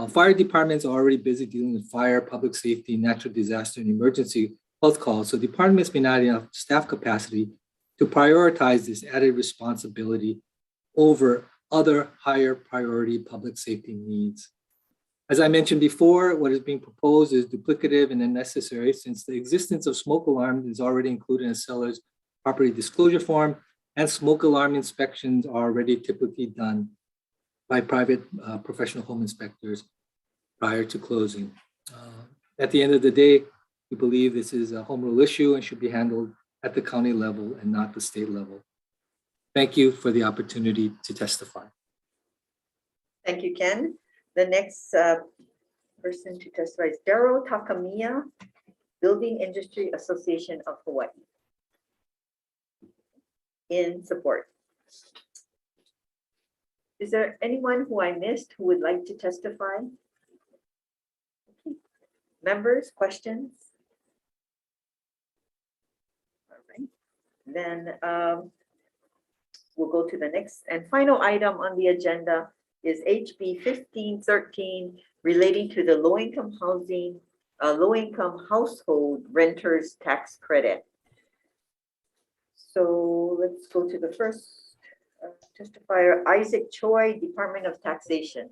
Fire departments are already busy dealing with fire, public safety, natural disaster, and emergency health calls. So departments may not have enough staff capacity to prioritize this added responsibility over other higher priority public safety needs. As I mentioned before, what is being proposed is duplicative and unnecessary since the existence of smoke alarms is already included in a seller's property disclosure form, and smoke alarm inspections are already typically done by private professional home inspectors prior to closing. At the end of the day, we believe this is a home rule issue and should be handled at the county level and not the state level. Thank you for the opportunity to testify. Thank you, Ken. The next person to testify is Daryl Takamiya, Building Industry Association of Hawaii. In support. Is there anyone who I missed who would like to testify? Okay. Members, questions? All right. Then we'll go to the next and final item on the agenda is HB 1513 relating to the low-income housing, low-income household renters tax credit. So let's go to the first testifier, Isaac Choi, Department of Taxation.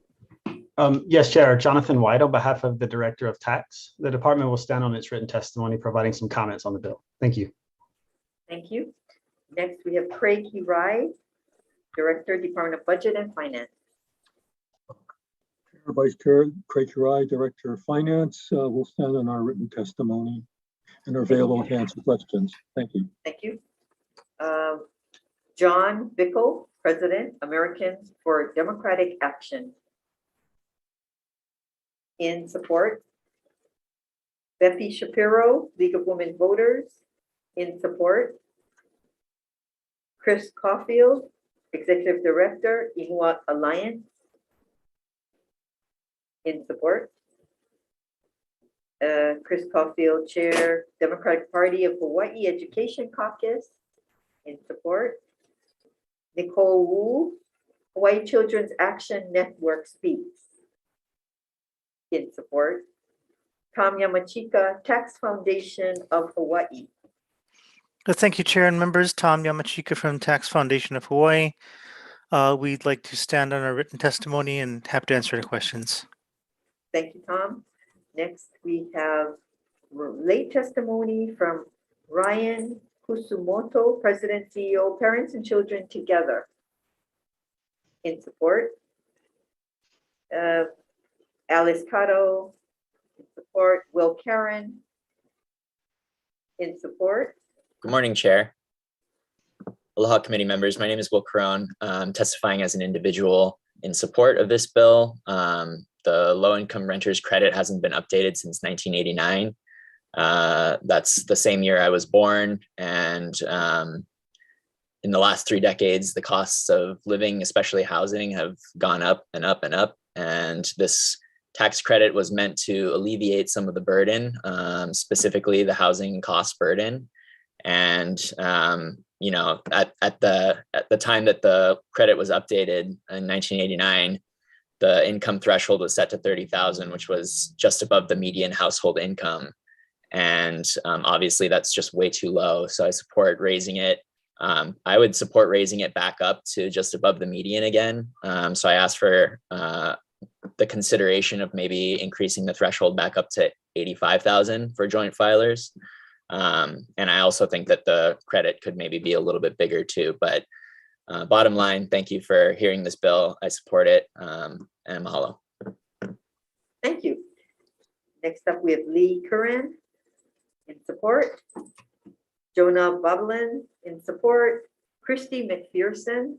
Yes, Chair. Jonathan White, on behalf of the Director of Tax, the department will stand on its written testimony, providing some comments on the bill. Thank you. Thank you. Next, we have Craig Hirai, Director, Department of Budget and Finance. Vice Chair Craig Hirai, Director of Finance, will stand on our written testimony and are available to answer questions. Thank you. Thank you. John Bickle, President, Americans for Democratic Action. In support. Beppy Shapiro, League of Women Voters. In support. Chris Caulfield, Executive Director, Inua Alliance. In support. Chris Caulfield, Chair, Democratic Party of Hawaii Education Caucus, in support. Nicole Wu, Hawaii Children's Action Network speaks, in support. Tom Yamachika, Tax Foundation of Hawaii. Thank you, Chair and members. Tom Yamachika from Tax Foundation of Hawaii. We'd like to stand on our written testimony and happy to answer any questions. Thank you, Tom. Next, we have late testimony from Ryan Kusumoto, President, CEO, Parents and Children Together, in support. Alice Cotto, in support. Will Karen, in support. Good morning, Chair. Aloha committee members. My name is Will Carone. I'm testifying as an individual in support of this bill. The low-income renters credit hasn't been updated since 1989. That's the same year I was born. And in the last 3 decades, the costs of living, especially housing, have gone up and up and up. And this tax credit was meant to alleviate some of the burden, specifically the housing cost burden. And you know, at the time that the credit was updated in 1989, the income threshold was set to 30,000, which was just above the median household income. And obviously that's just way too low. So I support raising it. I would support raising it back up to just above the median again. So I asked for the consideration of maybe increasing the threshold back up to 85,000 for joint filers. And I also think that the credit could maybe be a little bit bigger too, but bottom line, thank you for hearing this bill. I support it, and mahalo. Thank you. Next up, we have Lee Curran, in support. Jonah Bublin, in support. Christy McPherson,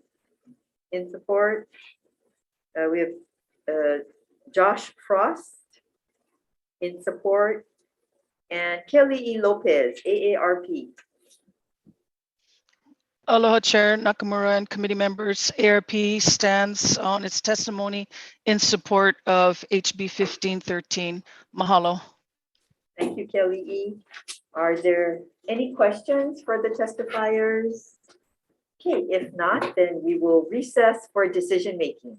in support. We have Josh Frost, in support. And Kelly E. Lopez, AARP. Aloha Chair Nakamura and committee members. ARP stands on its testimony in support of HB 1513. Mahalo. Thank you, Kelly E. Are there any questions for the testifiers? Okay, if not, then we will recess for decision making.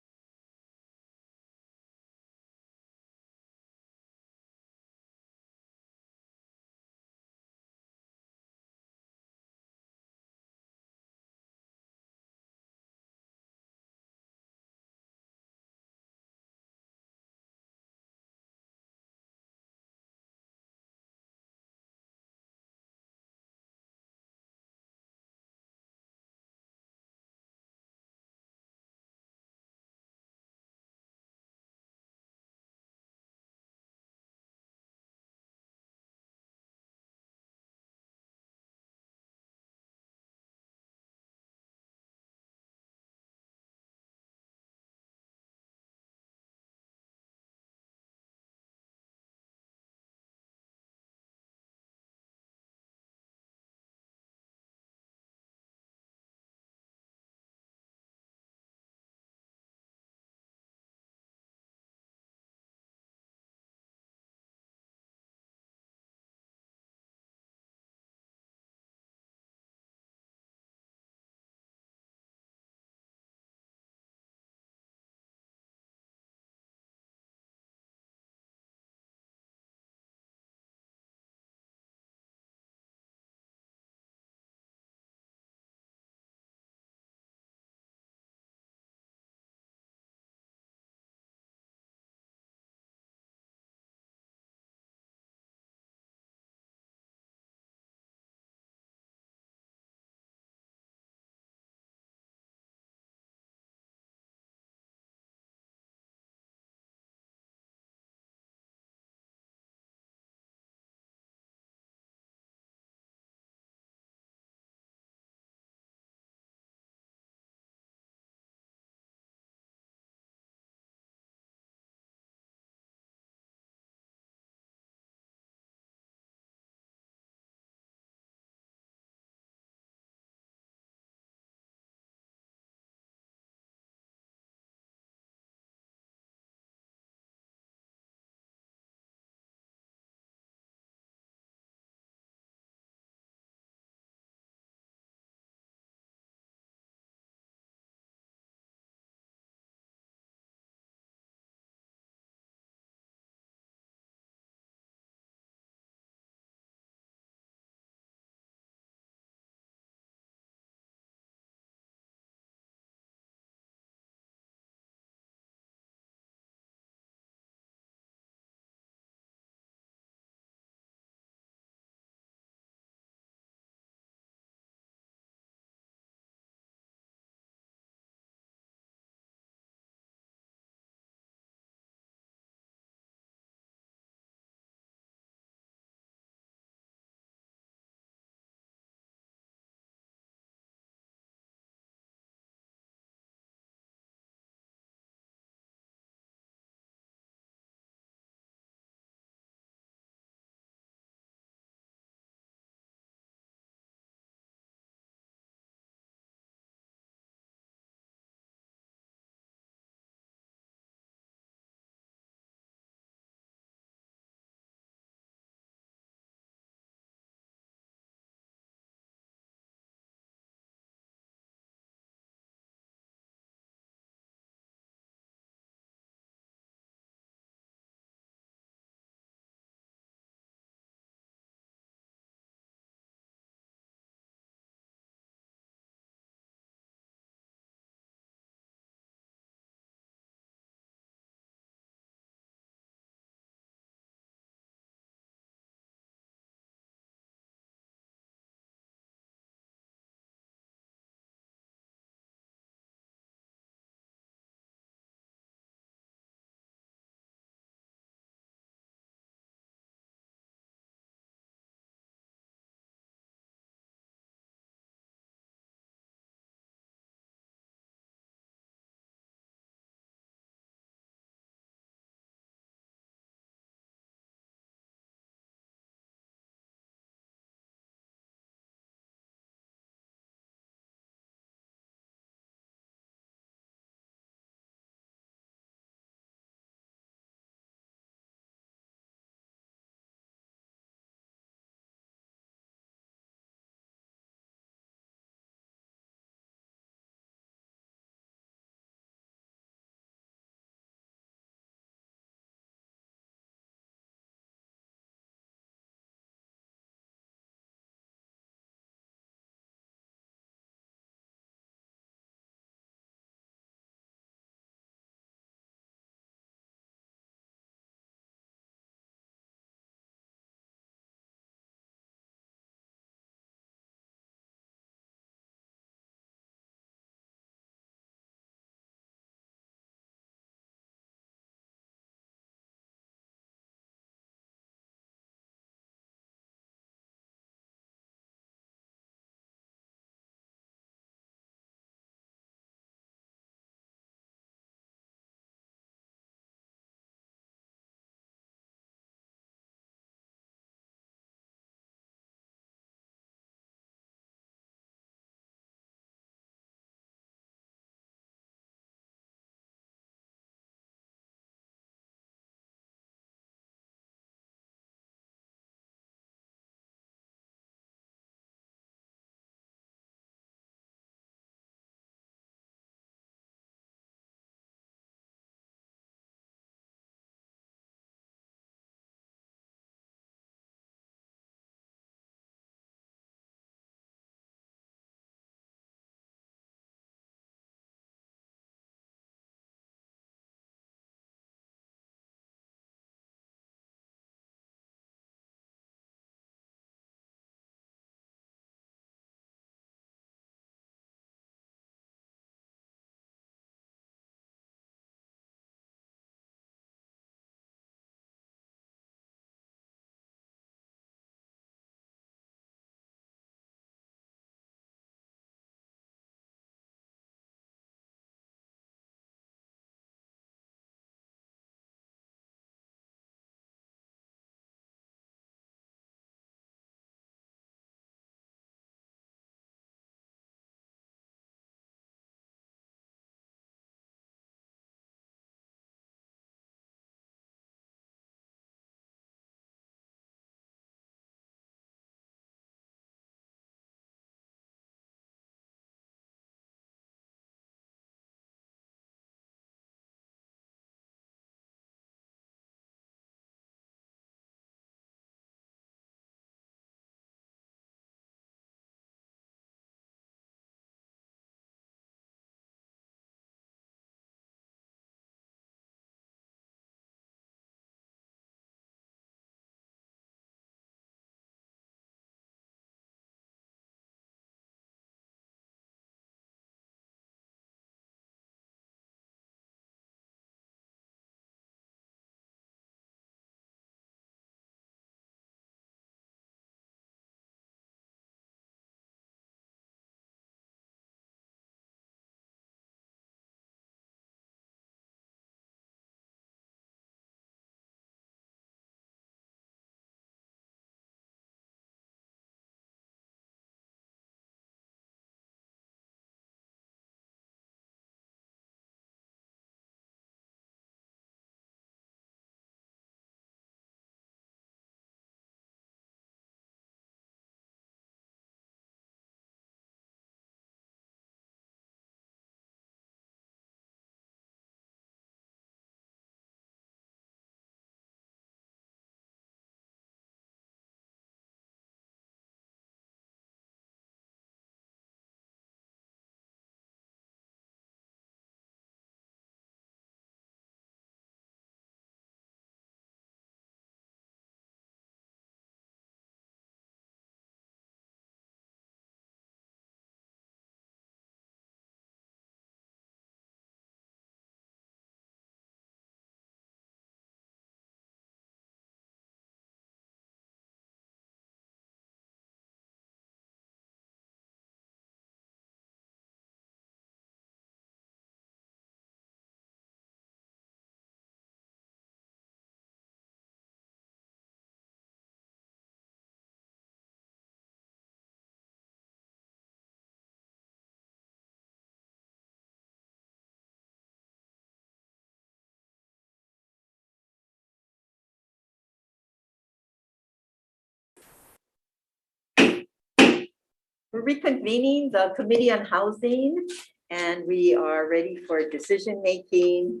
We're reconvening the Committee on Housing, and we are ready for decision-making.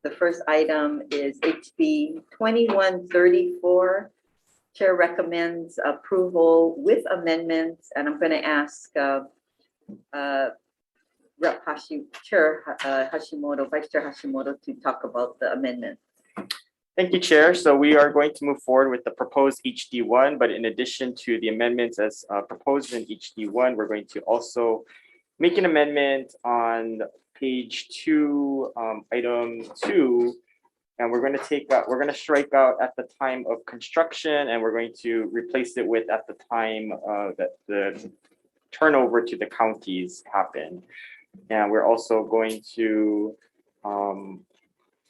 The first item is HB 2134. Chair recommends approval with amendments, and I'm going to ask Rep. Chair Hashimoto, Vice Chair Hashimoto to talk about the amendment. Thank you, Chair. So we are going to move forward with the proposed HD1, but in addition to the amendments as proposed in HD1, we're going to also make an amendment on page 2, item 2, and we're going to strike out at the time of construction, and we're going to replace it with at the time that the turnover to the counties happened. And we're also going to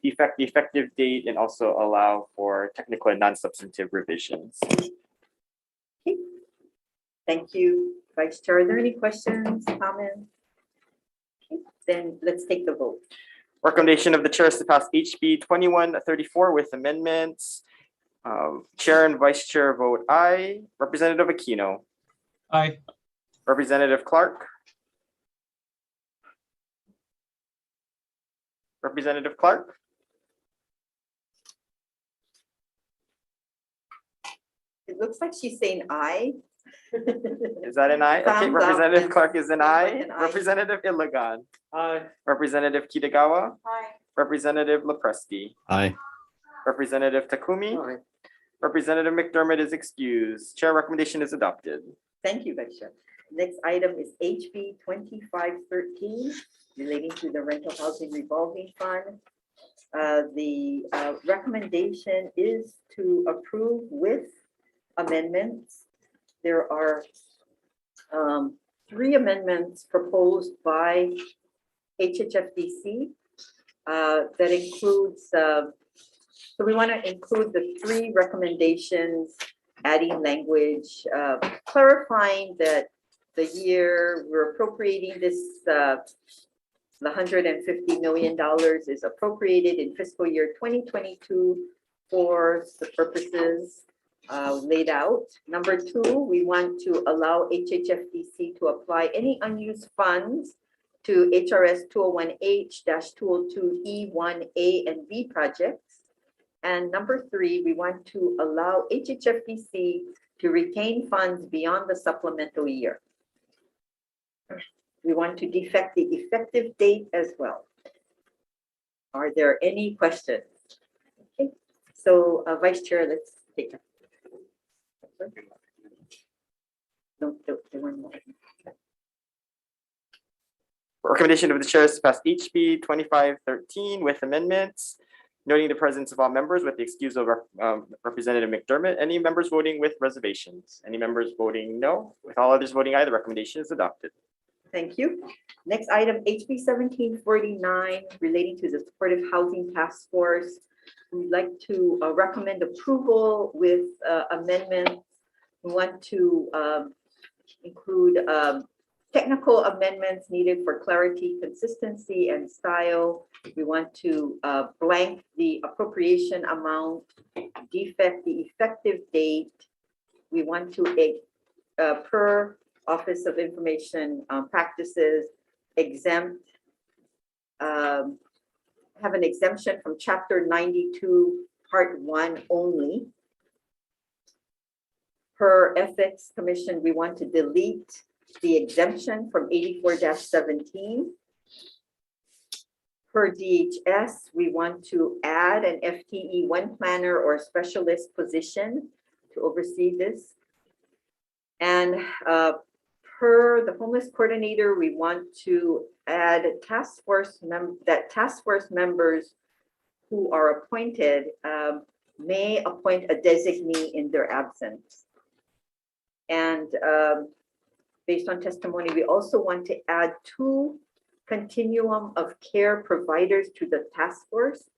effect the effective date and also allow for technical and non-substantive revisions. Okay. Thank you, Vice Chair. Are there any questions, comments? Okay. Then let's take the vote. Recommendation of the chair is to pass HB 2134 with amendments. Chair and Vice Chair vote aye. Representative Aquino. Aye. Representative Clark. Representative Clark. It looks like she's saying aye. Is that an aye? Okay, Thumbs up Representative and- Clark is an aye. an aye. Representative Ilagan. Aye. Representative Kitagawa. Aye. Representative Lepresti. Aye. Representative Takumi. Representative McDermott is excused. Chair recommendation is adopted. Thank you, Vice Chair. Next item is HB 2513 relating to the Rental Housing Revolving Fund. The recommendation is to approve with amendments. There are 3 amendments proposed by HHFDC that includes, so we want to include the 3 recommendations, adding language, clarifying that the year we're appropriating this, the $150 million is appropriated in fiscal year 2022 for the purposes laid out. Number 2, we want to allow HHFDC to apply any unused funds to HRS 201H-202E1A and B projects. And number 3, we want to allow HHFDC to retain funds beyond the supplemental year. We want to defect the effective date as well. Are there any questions? Okay, so Vice Chair, let's take it. No, there were no. Recommendation of the chair is to pass HB 2513 with amendments, noting the presence of all members with the excuse of Representative McDermott. Any members voting with reservations? Any members voting no? With all others voting aye, the recommendation is adopted. Thank you. Next item, HB 1749, relating to the Supportive Housing Task Force. We'd like to recommend approval with amendments. We want to include technical amendments needed for clarity, consistency, and style. We want to blank the appropriation amount, defect the effective date. We want to, per Office of Information Practices, exempt, have an exemption from Chapter 92, Part 1 only. Per Ethics Commission, we want to delete the exemption from 84-17. Per DHS, we want to add an FTE 1 planner or specialist position to oversee this. And per the homeless coordinator, we want to add task force members who are appointed may appoint a designee in their absence. And based on testimony, we also want to add 2 continuum of care providers to the task force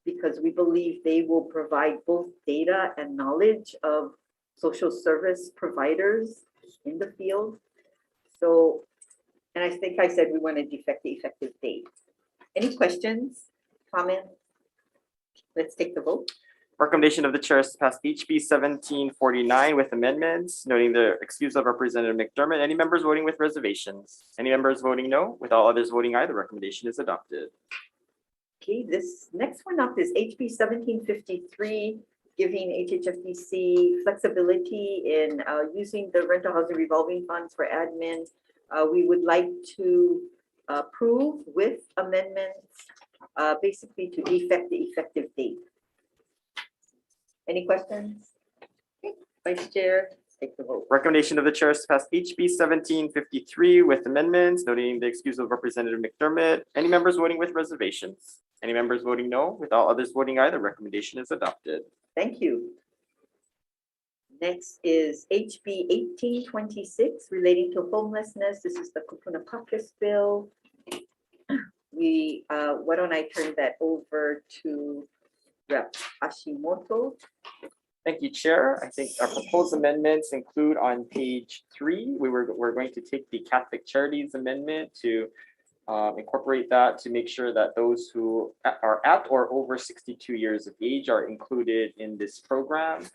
because we believe they will provide both data and knowledge of social service providers in the field. So, and I think I said we want to defect the effective date. Any questions, comments? Let's take the vote. Recommendation of the chair is to pass HB 1749 with amendments, noting the excuse of Representative McDermott. Any members voting with reservations? Any members voting no? With all others voting aye, the recommendation is adopted. Okay, this next one up is HB 1753, giving HHFDC flexibility in using the rental housing revolving funds for admin. We would like to approve with amendments, basically to defect the effective date. Any questions? Okay, Vice Chair, take the vote. Recommendation of the chair is to pass HB 1753 with amendments, noting the excuse of Representative McDermott. Any members voting with reservations? Any members voting no? With all others voting aye, the recommendation is adopted. Thank you. Next is HB 1826 relating to homelessness. This is the Kupuna Caucus bill. Why don't I turn that over to Rep. Hashimoto? Thank you, Chair. I think our proposed amendments include on page 3, we're going to take the Catholic Charities Amendment to incorporate that to make sure that those who are at or over 62 years of age are included in this program.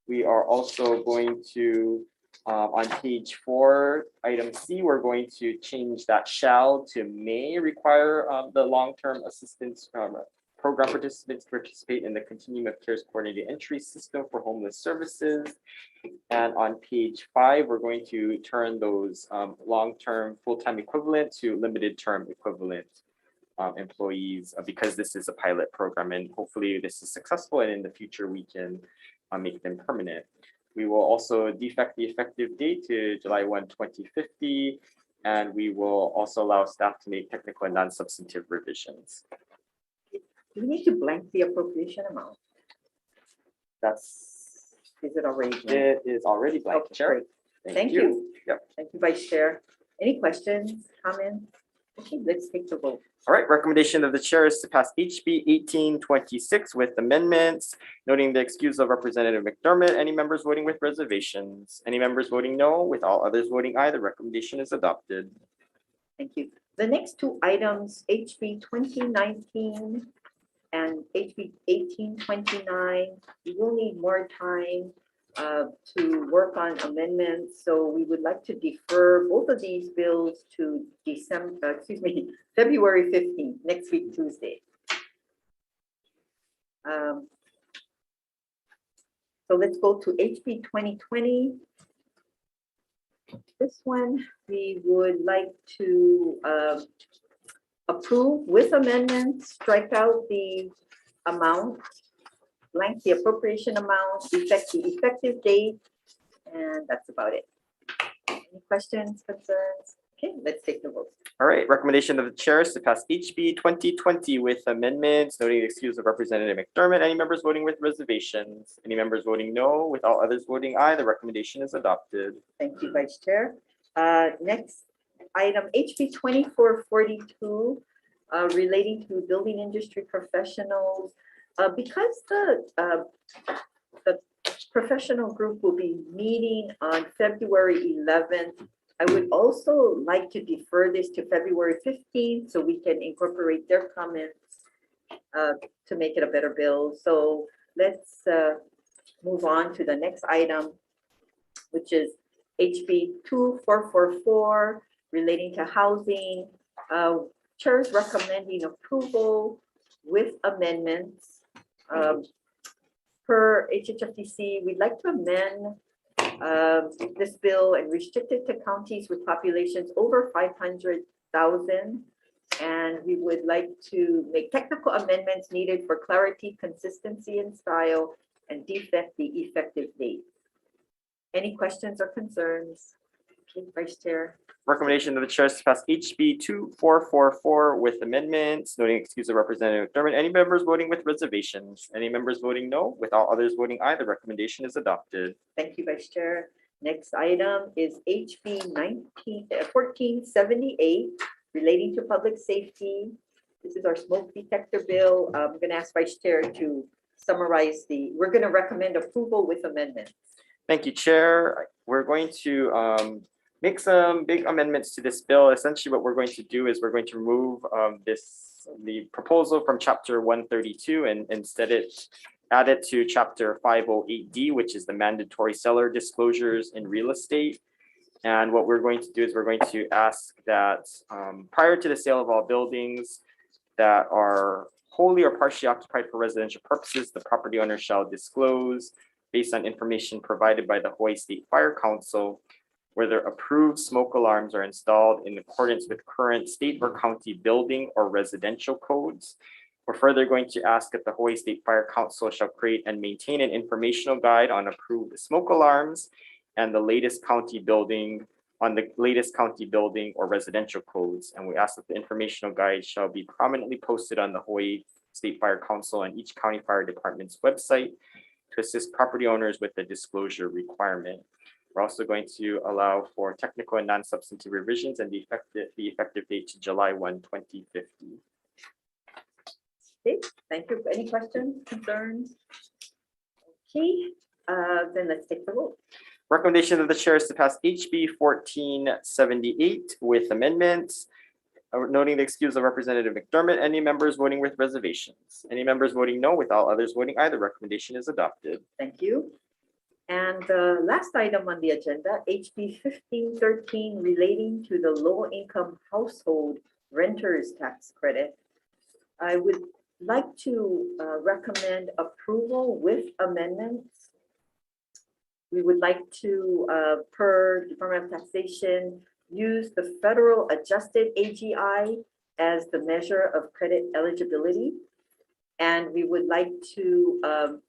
We are also going to, on page 4, item C, we're going to change that shall to may require the long-term assistance program participants to participate in the Continuum of Care's coordinated entry system for homeless services. And on page 5, we're going to turn those long-term full-time equivalent to limited term equivalent employees because this is a pilot program and hopefully this is successful and in the future we can make them permanent. We will also defect the effective date to July 1, 2050, and we will also allow staff to make technical and non-substantive revisions. Do we need to blank the appropriation amount? Is it already? It is already blank, Okay, Chair. great. Thank you. Yep. Thank you, Vice Chair. Any questions, comments? Okay, let's take the vote. All right, recommendation of the chair is to pass HB 1826 with amendments, noting the excuse of Representative McDermott. Any members voting with reservations? Any members voting no? With all others voting aye, the recommendation is adopted. Thank you. The next two items, HB 2019 and HB 1829, we will need more time to work on amendments. So we would like to defer both of these bills to February 15th, next week, Tuesday. So let's go to HB 2020. This one, we would like to approve with amendments, strike out the amount, blank the appropriation amount, defect the effective date, and that's about it. Any questions, concerns? Okay, let's take the vote. All right, recommendation of the chair is to pass HB 2020 with amendments, noting the excuse of Representative McDermott. Any members voting with reservations? Any members voting no? With all others voting aye, the recommendation is adopted. Thank you, Vice Chair. Next item, HB 2442, relating to building industry professionals. Because the professional group will be meeting on February 11th, I would also like to defer this to February 15th so we can incorporate their comments to make it a better bill. So let's move on to the next item, which is HB 2444 relating to housing. Chair is recommending approval with amendments. Per HHFDC, we'd like to amend this bill and restrict it to counties with populations over 500,000. And we would like to make technical amendments needed for clarity, consistency, and style, and defect the effective date. Any questions or concerns? Okay, Vice Chair. Recommendation of the chair is to pass HB 2444 with amendments, noting excuse of Representative McDermott. Any members voting with reservations? Any members voting no? With all others voting aye, the recommendation is adopted. Thank you, Vice Chair. Next item is HB 1478 relating to public safety. This is our smoke detector bill. I'm going to ask Vice Chair to summarize we're going to recommend approval with amendments. Thank you, Chair. We're going to make some big amendments to this bill. Essentially, what we're going to do is we're going to remove the proposal from Chapter 132 and instead it added to Chapter 508D, which is the mandatory seller disclosures in real estate. And what we're going to do is we're going to ask that prior to the sale of all buildings that are wholly or partially occupied for residential purposes, the property owner shall disclose, based on information provided by the Hawaii State Fire Council, whether approved smoke alarms are installed in accordance with current state or county building or residential codes. We're further going to ask that the Hawaii State Fire Council shall create and maintain an informational guide on approved smoke alarms and the latest county building or residential codes. And we ask that the informational guide shall be prominently posted on the Hawaii State Fire Council and each county fire department's website to assist property owners with the disclosure requirement. We're also going to allow for technical and non-substantive revisions and the effective date to July 1, 2050. Okay, thank you. Any questions, concerns? Okay, then let's take the vote. Recommendation of the chair is to pass HB 1478 with amendments. Noting the excuse of Representative McDermott, any members voting with reservations? Any members voting no, with all others voting aye, the recommendation is adopted. Thank you. And the last item on the agenda, HB 1513, relating to the low-income household renters tax credit. I would like to recommend approval with amendments. We would like to, per Department of Taxation, use the federal adjusted AGI as the measure of credit eligibility. And we would like to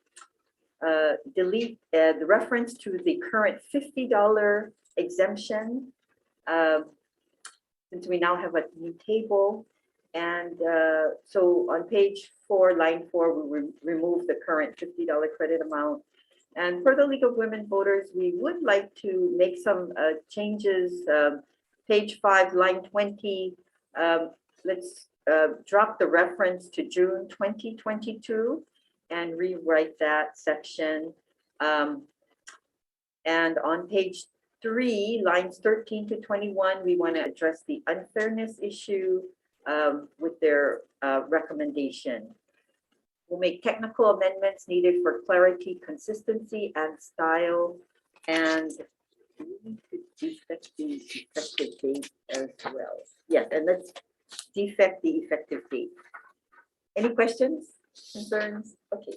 delete the reference to the current $50 exemption, since we now have a new table. And so on page 4, line 4, we remove the current $50 credit amount. And for the League of Women Voters, we would like to make some changes. Page 5, line 20, let's drop the reference to June 2022 and rewrite that section. And on page 3, lines 13 to 21, we want to address the unfairness issue with their recommendation. We'll make technical amendments needed for clarity, consistency, and style. And we need to defect the effective date as well. Yes, and let's defect the effective date. Any questions, concerns? Okay.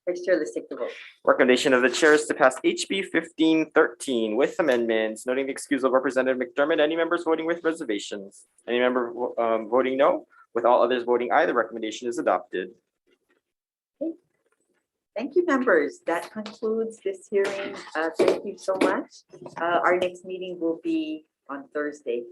Vice Chair, let's take the vote. Recommendation of the chair is to pass HB 1513 with amendments, noting the excuse of Representative McDermott. Any members voting with reservations? Any member voting no? With all others voting aye, the recommendation is adopted. Okay. Thank you, members. That concludes this hearing. Thank you so much. Our next meeting will be on Thursday.